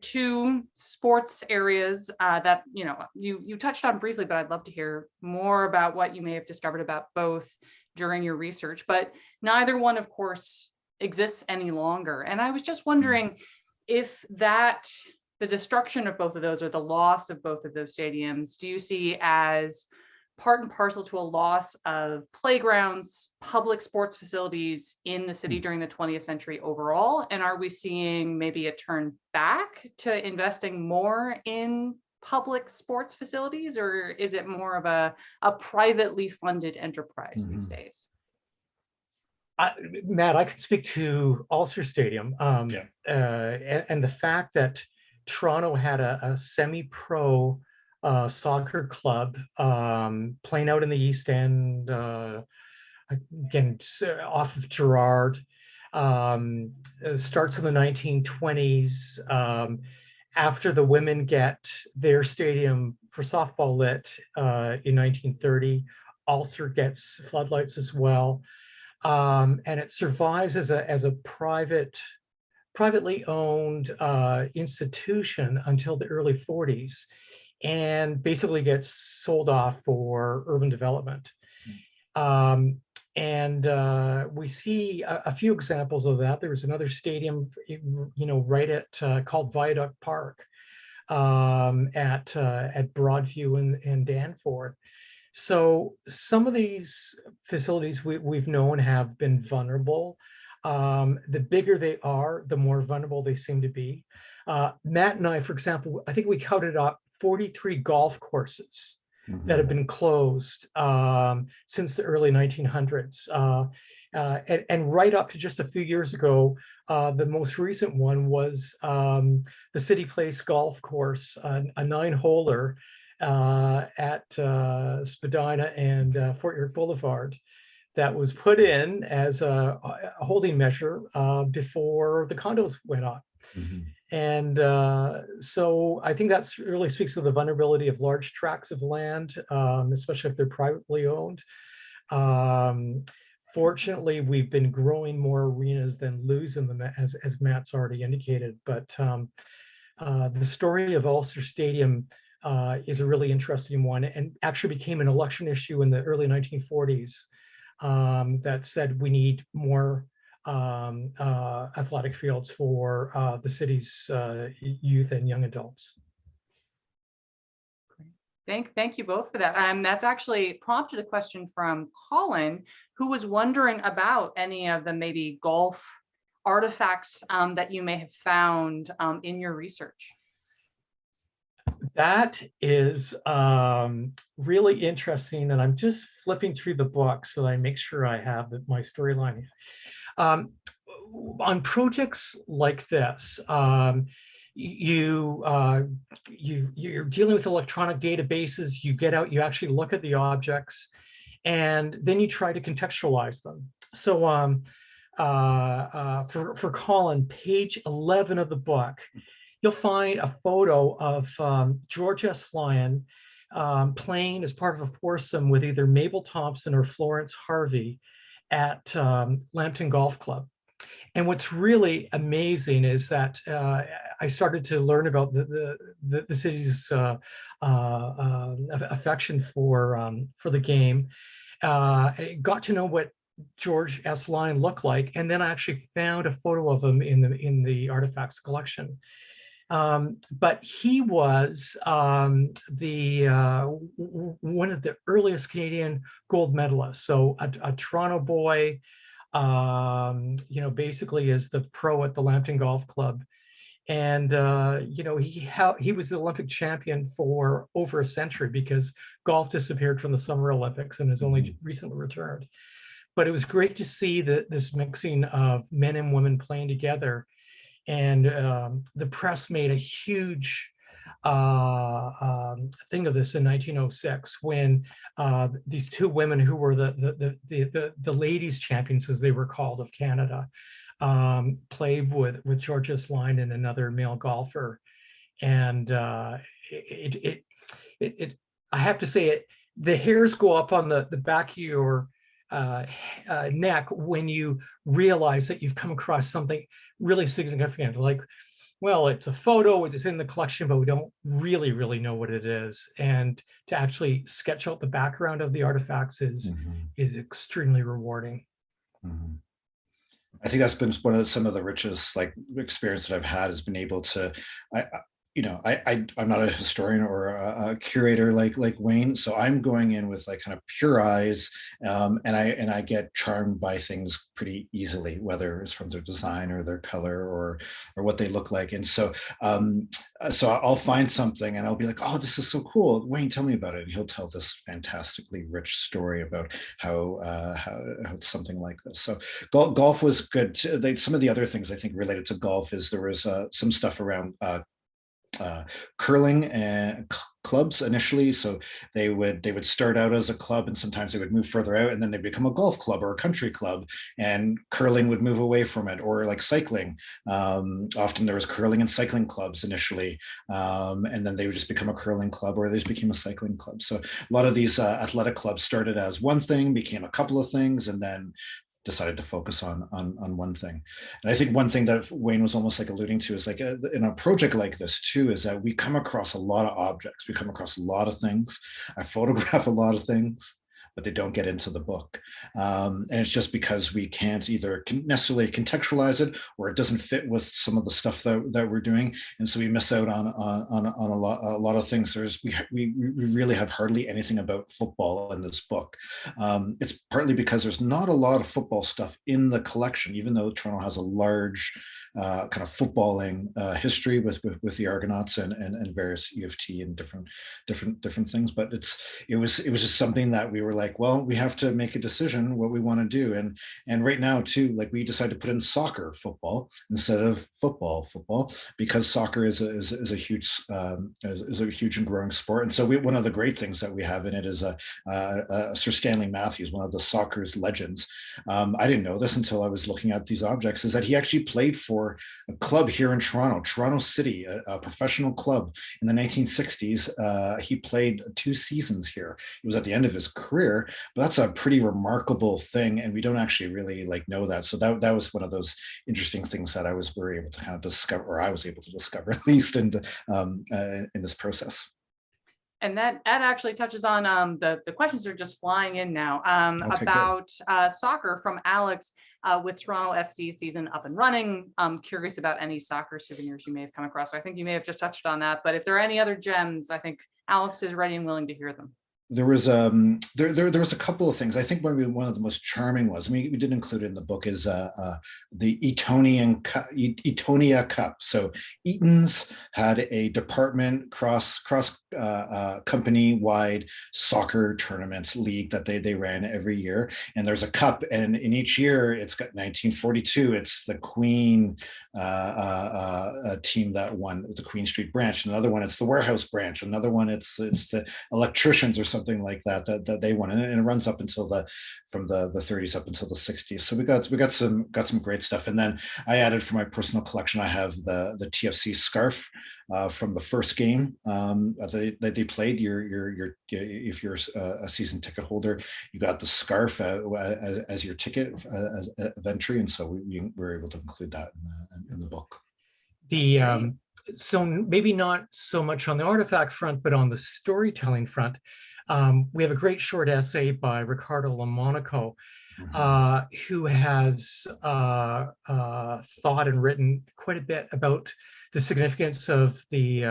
two sports areas that you touched on briefly, but I'd love to hear more about what you may have discovered about both during your research. But neither one, of course, exists any longer. And I was just wondering if that the destruction of both of those, or the loss of both of those stadiums, do you see as part and parcel to a loss of playgrounds, public sports facilities in the city during the 20th century overall? And are we seeing maybe a turn back to investing more in public sports facilities, or is it more of a privately funded enterprise these days? Matt, I could speak to Ulster Stadium, and the fact that Toronto had a semi-pro soccer club playing out in the East End, again, off of Gerrard, starts in the 1920s. After the women get their stadium for softball lit in 1930, Ulster gets floodlights as well. And it survives as a privately owned institution until the early 40s, and basically gets sold off for urban development. We see a few examples of that. There was another stadium, right at called Viaduct Park at Broadview and Danforth. So some of these facilities we've known have been vulnerable. The bigger they are, the more vulnerable they seem to be. Matt and I, for example, I think we counted up 43 golf courses that have been closed since the early 1900s. And right up to just a few years ago, the most recent one was the City Place Golf Course, a 9-holer at Spadina and Fort York Boulevard, that was put in as a holding measure before the condos went up. And so I think that really speaks to the vulnerability of large tracts of land, especially if they're privately owned. Fortunately, we've been growing more arenas than losing them, as Matt's already indicated. But the story of Ulster Stadium is a really interesting one, and actually became an election issue in the early 1940s that said we need more athletic fields for the city's youth and young adults. Thank you both for that. That's actually prompted a question from Colin, who was wondering about any of the maybe golf artifacts that you may have found in your research. That is really interesting, and I'm just flipping through the book so that I make sure I have my storyline. On projects like this, you're dealing with electronic databases. You get out, you actually look at the objects, and then you try to contextualize them. So for Colin, page 11 of the book, you'll find a photo of George S. Lyon playing as part of a foursome with either Mabel Thompson or Florence Harvey at Lambton Golf Club. And what's really amazing is that I started to learn about the city's affection for the game. I got to know what George S. Lyon looked like, and then I actually found a photo of him in the artifacts collection. But he was one of the earliest Canadian gold medalists. So a Toronto boy, basically is the pro at the Lambton Golf Club. And, he was the Olympic champion for over a century, because golf disappeared from the Summer Olympics and has only recently returned. But it was great to see this mixing of men and women playing together. And the press made a huge thing of this in 1906, when these two women, who were the ladies champions, as they were called, of Canada, played with George S. Lyon and another male golfer. And I have to say, the hairs go up on the back of your neck when you realize that you've come across something really significant. Like, well, it's a photo, it's in the collection, but we don't really know what it is. And to actually sketch out the background of the artifacts is extremely rewarding. I think that's been some of the richest experience that I've had, has been able to, I'm not a historian or a curator like Wayne, so I'm going in with like kind of pure eyes, and I get charmed by things pretty easily, whether it's from their design or their color or what they look like. And so I'll find something and I'll be like, oh, this is so cool. Wayne, tell me about it. And he'll tell this fantastically rich story about how something like this. So golf was good. Some of the other things I think related to golf is there was some stuff around curling and clubs initially. So they would start out as a club, and sometimes they would move further out, and then they become a golf club or a country club, and curling would move away from it. Or like cycling, often there was curling and cycling clubs initially, and then they would just become a curling club, or they just became a cycling club. So a lot of these athletic clubs started as one thing, became a couple of things, and then decided to focus on one thing. And I think one thing that Wayne was almost like alluding to is like in a project like this too, is that we come across a lot of objects, we come across a lot of things. I photograph a lot of things, but they don't get into the book. And it's just because we can't either necessarily contextualize it, or it doesn't fit with some of the stuff that we're doing. And so we miss out on a lot of things. We really have hardly anything about football in this book. It's partly because there's not a lot of football stuff in the collection, even though Toronto has a large kind of footballing history with the Argonauts and various U of T and different things. But it was just something that we were like, well, we have to make a decision what we want to do. And right now too, like we decided to put in soccer football instead of football, because soccer is a huge and growing sport. And so one of the great things that we have in it is Sir Stanley Matthews, one of the soccer's legends. I didn't know this until I was looking at these objects, is that he actually played for a club here in Toronto City, a professional club in the 1960s. He played 2 seasons here. It was at the end of his career, but that's a pretty remarkable thing, and we don't actually really like know that. So that was one of those interesting things that were able to kind of discover, or I was able to discover at least in this process. And that actually touches on the questions are just flying in now Okay, about soccer from Alex with Toronto FC season up and running. I'm curious about any soccer souvenirs you may have come across. So I think you may have just touched on that, but if there are any other gems, I think Alex is ready and willing to hear them. There was there was a couple of things. I think maybe one of the most charming was, I mean, we did include it in the book, is the Eatonia Cup. So Eaton's had a department cross company wide soccer tournaments league that they ran every year, and there's a cup, and in each year it's got 1942. It's the Queen team that won, the Queen Street branch. Another one, it's the Warehouse branch. Another one, it's the Electricians or something like that they won, and it runs up until from the 30s up until the 60s. So we got some great stuff. And then I added, for my personal collection, I have the TFC scarf from the first game that they played. If you're a season ticket holder, you got the scarf as your ticket of entry, and so we were able to include that in the book. So maybe not so much on the artifact front, but on the storytelling front, we have a great short essay by Ricardo Lamonaco, who has thought and written quite a bit about the significance of the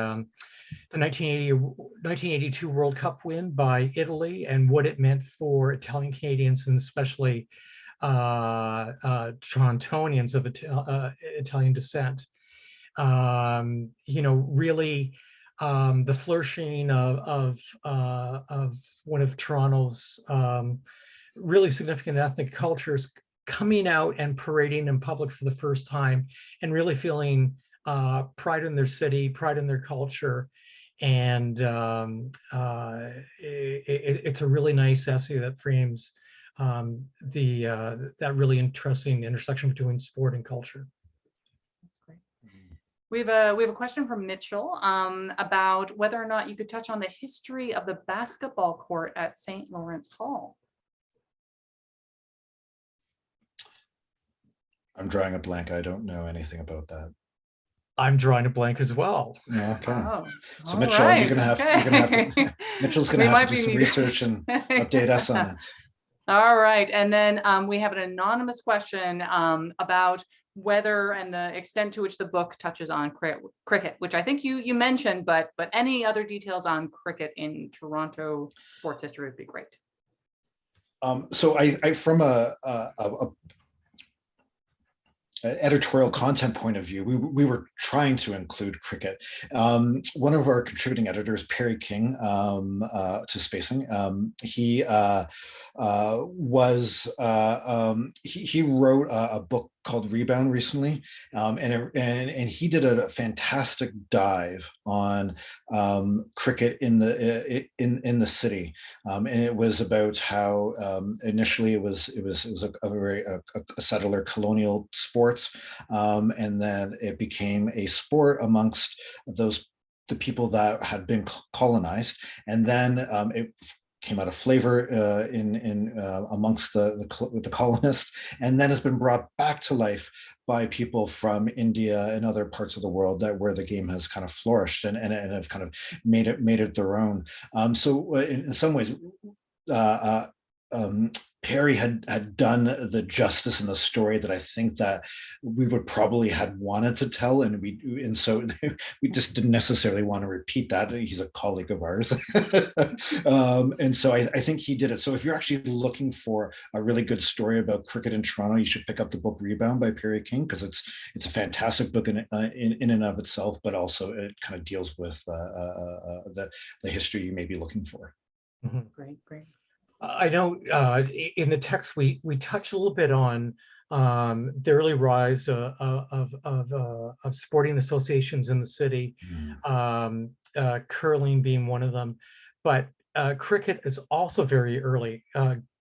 1982 World Cup win by Italy and what it meant for Italian Canadians, and especially Torontonians of Italian descent. Really the flourishing of one of Toronto's really significant ethnic cultures coming out and parading in public for the first time, and really feeling pride in their city, pride in their culture. And it's a really nice essay that frames that really interesting intersection between sport and culture. We have a question from Mitchell about whether or not you could touch on the history of the basketball court at St. Lawrence Hall. I'm drawing a blank. I don't know anything about that. I'm drawing a blank as well. Okay. Oh, so Mitchell, right. you're gonna have to Mitchell's gonna have to do some research and update us on it. All right. And then we have an anonymous question about whether and the extent to which the book touches on cricket, which I think you mentioned, but any other details on cricket in Toronto sports history would be great. So I from a editorial content point of view, we were trying to include cricket. One of our contributing editors, Perry King, to Spacing, he wrote a book called Rebound recently, and he did a fantastic dive on cricket in the city, and it was about how initially it was a very settler colonial sports, and then it became a sport amongst the people that had been colonized, and then it came out of flavor amongst the colonists, and then has been brought back to life by people from India and other parts of the world where the game has kind of flourished and have kind of made it their own. So in some ways, Perry had done the justice in the story that I think that we would probably had wanted to tell, and so we just didn't necessarily want to repeat that. He's a colleague of ours, and so I think he did it. So if you're actually looking for a really good story about cricket in Toronto, you should pick up the book Rebound by Perry King, because it's a fantastic book in and of itself, but also it kind of deals with the history you may be looking for. Mm-hmm. Great. I know in the text we touched a little bit on the early rise of sporting associations in the city, curling being one of them, but cricket is also very early,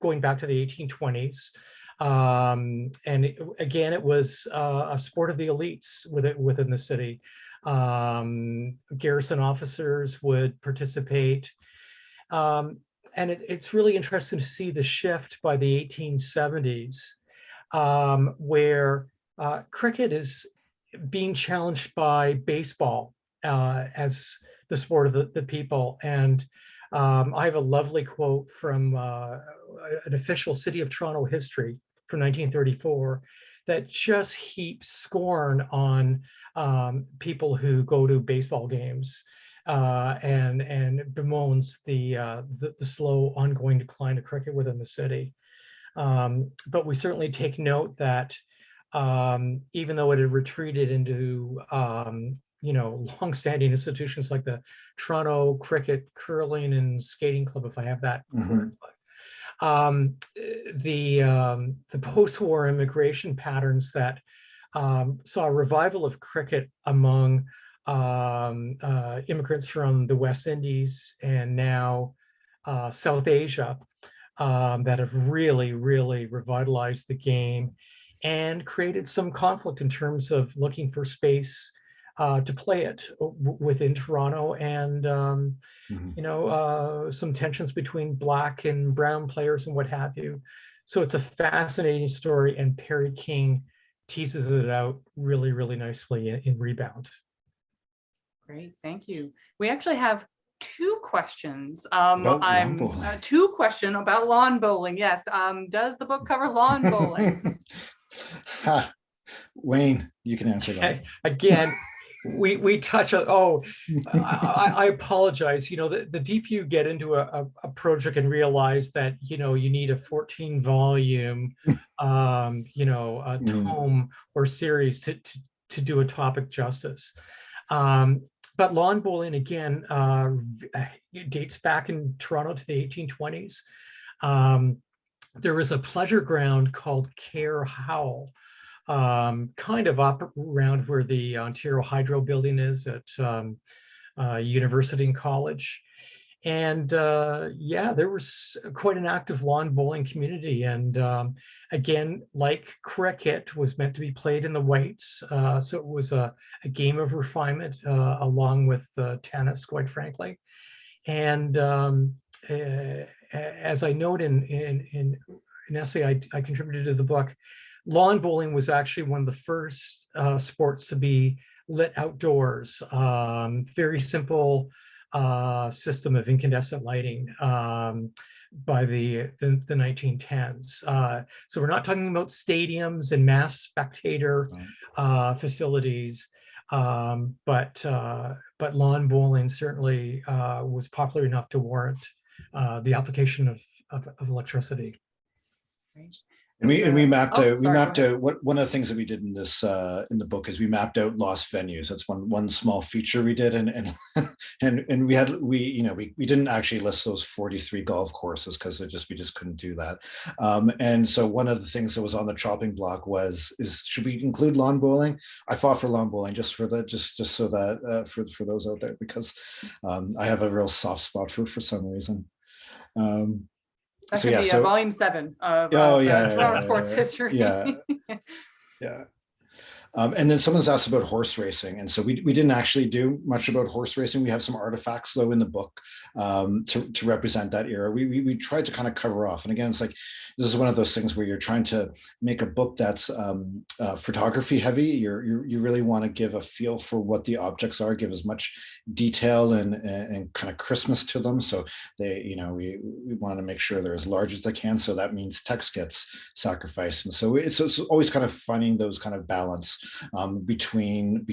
going back to the 1820s, and it was a sport of the elites within the city. Garrison officers would participate. And it's really interesting to see the shift by the 1870s, where cricket is being challenged by baseball as the sport of the people. And I have a lovely quote from an official City of Toronto history from 1934 that just heaps scorn on people who go to baseball games. And bemoans the slow ongoing decline of cricket within the city. But we certainly take note that even though it had retreated into longstanding institutions like the Toronto Cricket, Curling, and Skating Club, if I have that correct, the post-war immigration patterns that saw a revival of cricket among immigrants from the West Indies and now South Asia that have really revitalized the game and created some conflict in terms of looking for space to play it within Toronto, and some tensions between Black and Brown players and what have you. So it's a fascinating story, and Perry King teases it out really nicely in Rebound. Great, thank you. We actually have two questions. Two questions about lawn bowling. Yes. Does the book cover lawn bowling? Wayne, you can answer that. Again, we touch on. I apologize. The deeper you get into a project and realize that you need a 14-volume a tome or series to do a topic justice. But lawn bowling, again, dates back in Toronto to the 1820s. There was a pleasure ground called Care Howell, kind of up around where the Ontario Hydro building is at University and College. And there was quite an active lawn bowling community. And again, like cricket, was meant to be played in the whites. So it was a game of refinement along with tennis, quite frankly. And as I note in an essay I contributed to the book, lawn bowling was actually one of the first sports to be lit outdoors. Very simple system of incandescent lighting by the 1910s. So we're not talking about stadiums and mass spectator facilities, but lawn bowling certainly was popular enough to warrant the application of electricity. Right. And we mapped Oh, out sorry, what one of the things that we did in this in the book is we mapped out lost venues. That's one small feature we did, and and we didn't actually list those 43 golf courses because we just couldn't do that. And so one of the things that was on the chopping block is should we include lawn bowling? I fought for lawn bowling just so that for those out there, because I have a real soft spot for some reason. That So could yeah, be a so volume 7 of Toronto sports history. Yeah. And then someone's asked about horse racing, and so we didn't actually do much about horse racing. We have some artifacts though in the book to represent that era. We tried to kind of cover off, and again, it's like this is one of those things where you're trying to make a book that's photography heavy. You really want to give a feel for what the objects are, give as much detail and kind of Christmas to them. So we want to make sure they're as large as they can. So that means text gets sacrificed, and so it's always kind of finding those kind of balance between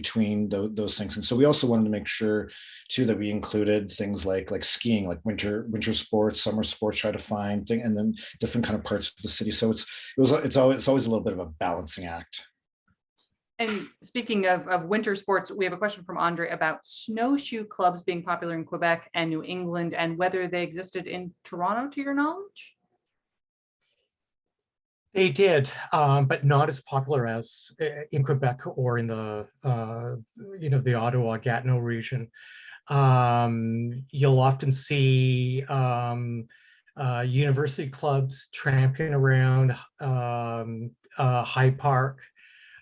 those things. And so we also wanted to make sure too that we included things like skiing, like winter sports, summer sports, try to find thing, and then different kind of parts of the city. So it's always a little bit of a balancing act. And speaking of winter sports, we have a question from Andre about snowshoe clubs being popular in Quebec and New England, and whether they existed in Toronto, to your knowledge. They did, but not as popular as in Quebec or in the the Ottawa-Gatineau region. You'll often see university clubs tramping around Hyde Park,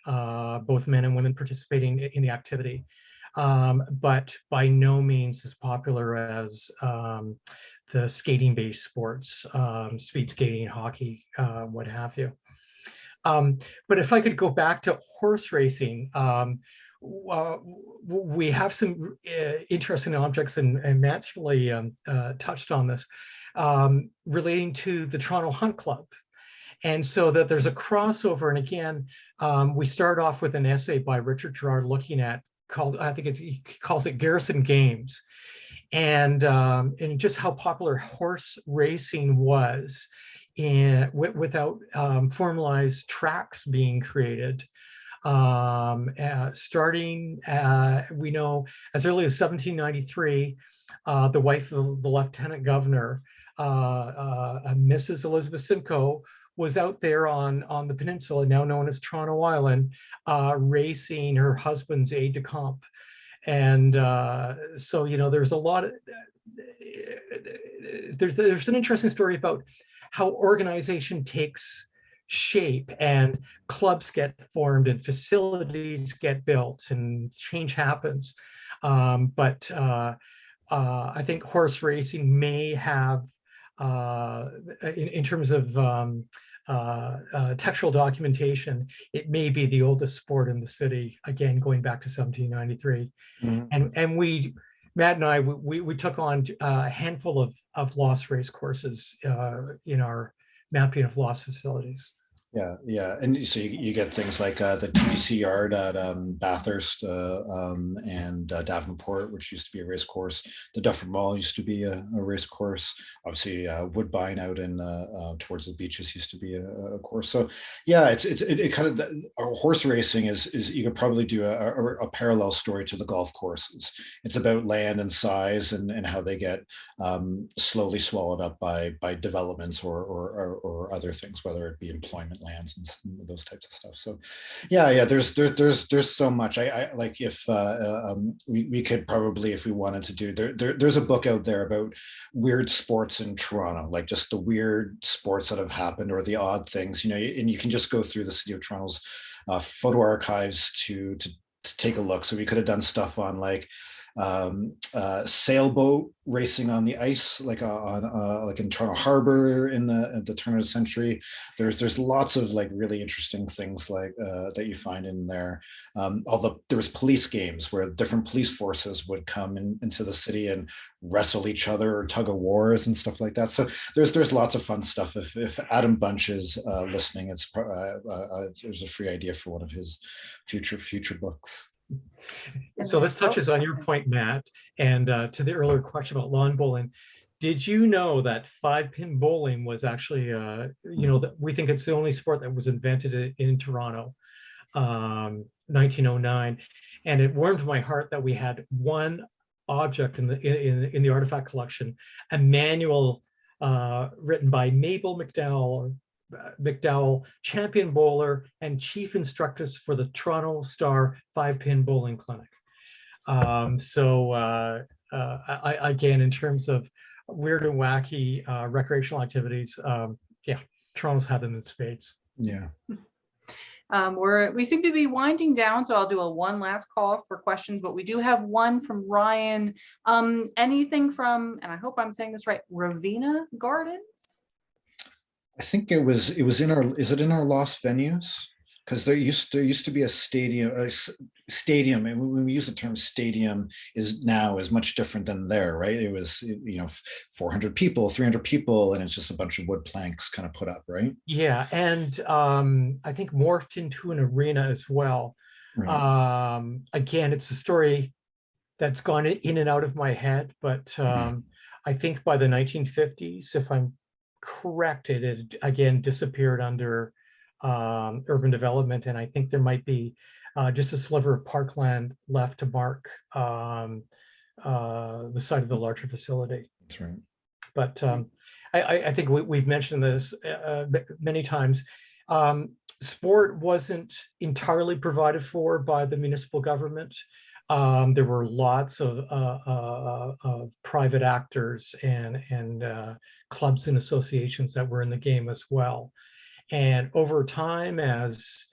both men and women participating in the activity, but by no means as popular as the skating-based sports, speed skating, hockey, what have you. But if I could go back to horse racing, we have some interesting objects, and Matt's really touched on this, relating to the Toronto Hunt Club. And so that there's a crossover. And again, we start off with an essay by Richard Gerard looking at, he calls it Garrison Games. And just how popular horse racing was without formalized tracks being created. Starting, we know, as early as 1793, the wife of the lieutenant governor, Mrs. Elizabeth Simcoe, was out there on the peninsula, now known as Toronto Island, racing her husband's aide-de-camp. And so, there's a lot of, there's an interesting story about how organization takes shape and clubs get formed and facilities get built and change happens. But I think horse racing may have, in terms of textual documentation, it may be the oldest sport in the city, again, going back to 1793. Mm-hmm. And Matt and I, we took on a handful of lost race courses in our mapping of lost facilities. Yeah, and so you get things like the TGC yard at Bathurst and Davenport, which used to be a race course. The Dufferin Mall used to be a race course. Obviously, Woodbine out in towards the beaches used to be a course. So yeah, it kind of, horse racing is you could probably do a parallel story to the golf courses. It's about land and size and how they get slowly swallowed up by developments or other things, whether it be employment lands and those types of stuff. So yeah, there's so much. I like, if we could probably, if we wanted to do, there's a book out there about weird sports in Toronto, like just the weird sports that have happened or the odd things, and you can just go through the City of Toronto's photo archives to take a look. So we could have done stuff on like sailboat racing on the ice, like like in Toronto Harbor at the turn of the century. There's lots of like really interesting things like that you find in there. Although there was police games where different police forces would come into the city and wrestle each other or tug of wars and stuff like that. So there's lots of fun stuff. If Adam Bunch is listening, there's a free idea for one of his future books. So this touches on your point, Matt, and to the earlier question about lawn bowling. Did you know that 5-pin bowling was actually, that we think it's the only sport that was invented in Toronto, 1909, and it warmed my heart that we had one object in the artifact collection, a manual written by Mabel McDowell, champion bowler and chief instructress for the Toronto Star 5-pin bowling clinic. Again, in terms of weird and wacky recreational activities, Toronto's had them in spades. Yeah. We seem to be winding down, so I'll do one last call for questions, but we do have one from Ryan. Anything from, and I hope I'm saying this right, Ravenna Gardens? I think it was in is it in our lost venues? Because there used to be a stadium, and when we use the term stadium is much different than there, right? It was 400 people, 300 people, and it's just a bunch of wood planks kind of put up, right? Yeah, and I think morphed into an arena as well. Right. Again, it's a story that's gone in and out of my head, but I think by the 1950s, if I'm correct, it had again disappeared under urban development, and I think there might be just a sliver of parkland left to mark the site of the larger facility. That's right. But I think we've mentioned this many times. Sport wasn't entirely provided for by the municipal government. There were lots of private actors and clubs and associations that were in the game as well. And over time, as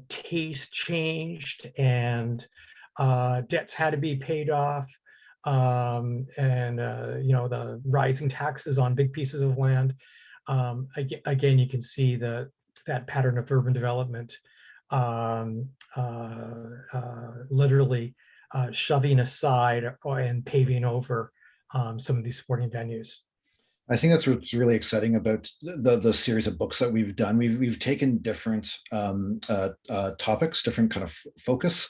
taste changed and debts had to be paid off, the rising taxes on big pieces of land, again, you can see that pattern of urban development, literally shoving aside and paving over some of these sporting venues. I think that's what's really exciting about the series of books that we've done. We've taken different topics, different kind of focus,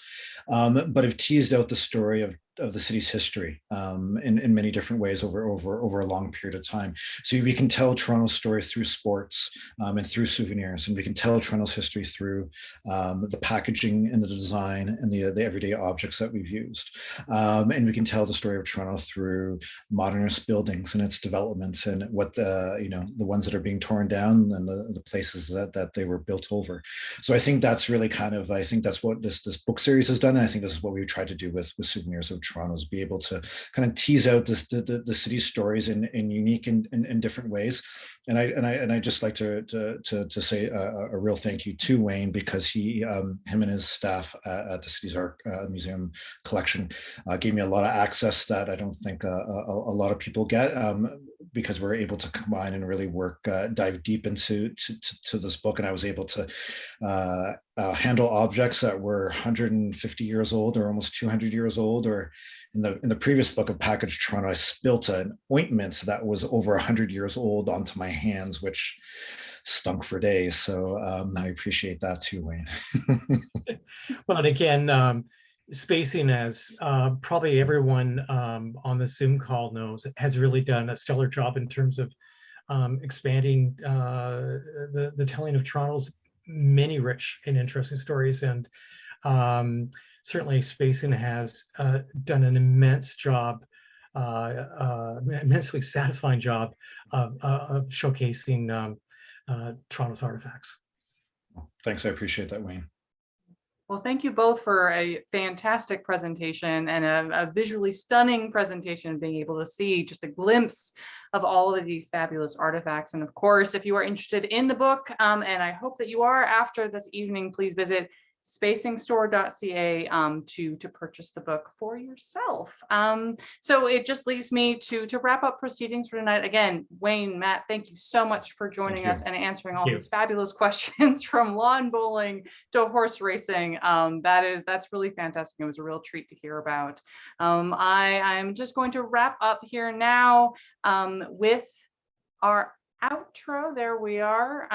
but have teased out the story of the city's history in many different ways over a long period of time. So we can tell Toronto's story through sports and through souvenirs, and we can tell Toronto's history through the packaging and the design and the everyday objects that we've used. And we can tell the story of Toronto through modernist buildings and its developments and what the ones that are being torn down and the places that they were built over. So I think that's really I think that's what this book series has done. And I think this is what we've tried to do with Souvenirs of Toronto, is be able to kind of tease out the city's stories in unique and different ways. And I just like to say a real thank you to Wayne, because him and his staff at the city's art museum collection gave me a lot of access that I don't think a lot of people get, because we're able to combine and really dive deep into this book. And I was able to handle objects that were 150 years old or almost 200 years old. Or in the previous book of Package Toronto, I spilt an ointment that was over 100 years old onto my hands, which stunk for days. So I appreciate that too, Wayne. Well, and again, spacing, as probably everyone on the Zoom call knows, has really done a stellar job in terms of expanding the telling of Toronto's many rich and interesting stories. And certainly spacing has done an immense job, immensely satisfying job of showcasing Toronto's artifacts. Thanks, I appreciate that, Wayne. Well, thank you both for a fantastic presentation and a visually stunning presentation, being able to see just a glimpse of all of these fabulous artifacts. And of course, if you are interested in the book, and I hope that you are after this evening, please visit spacingstore.ca to purchase the book for yourself. So it just leaves me to wrap up proceedings for tonight. Again, Wayne, Matt, thank you so much for joining us and answering all these fabulous questions, from lawn bowling to horse racing. That's really fantastic. It was a real treat to hear about. I'm just going to wrap up here now with our outro. There we are.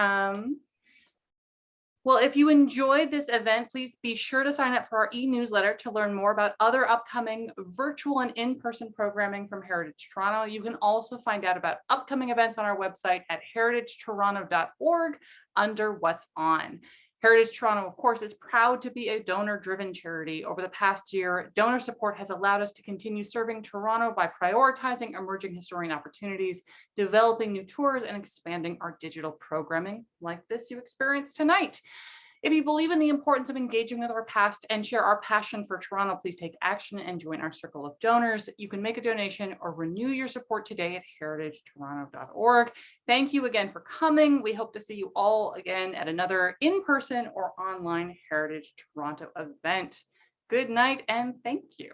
Well, if you enjoyed this event, please be sure to sign up for our e-newsletter to learn more about other upcoming virtual and in-person programming from Heritage Toronto. You can also find out about upcoming events on our website at heritagetoronto.org under What's On. Heritage Toronto, of course, is proud to be a donor-driven charity. Over the past year, donor support has allowed us to continue serving Toronto by prioritizing emerging historian opportunities, developing new tours, and expanding our digital programming like this you experienced tonight. If you believe in the importance of engaging with our past and share our passion for Toronto, please take action and join our circle of donors. You can make a donation or renew your support today at heritagetoronto.org. Thank you again for coming. We hope to see you all again at another in-person or online Heritage Toronto event. Good night and thank you.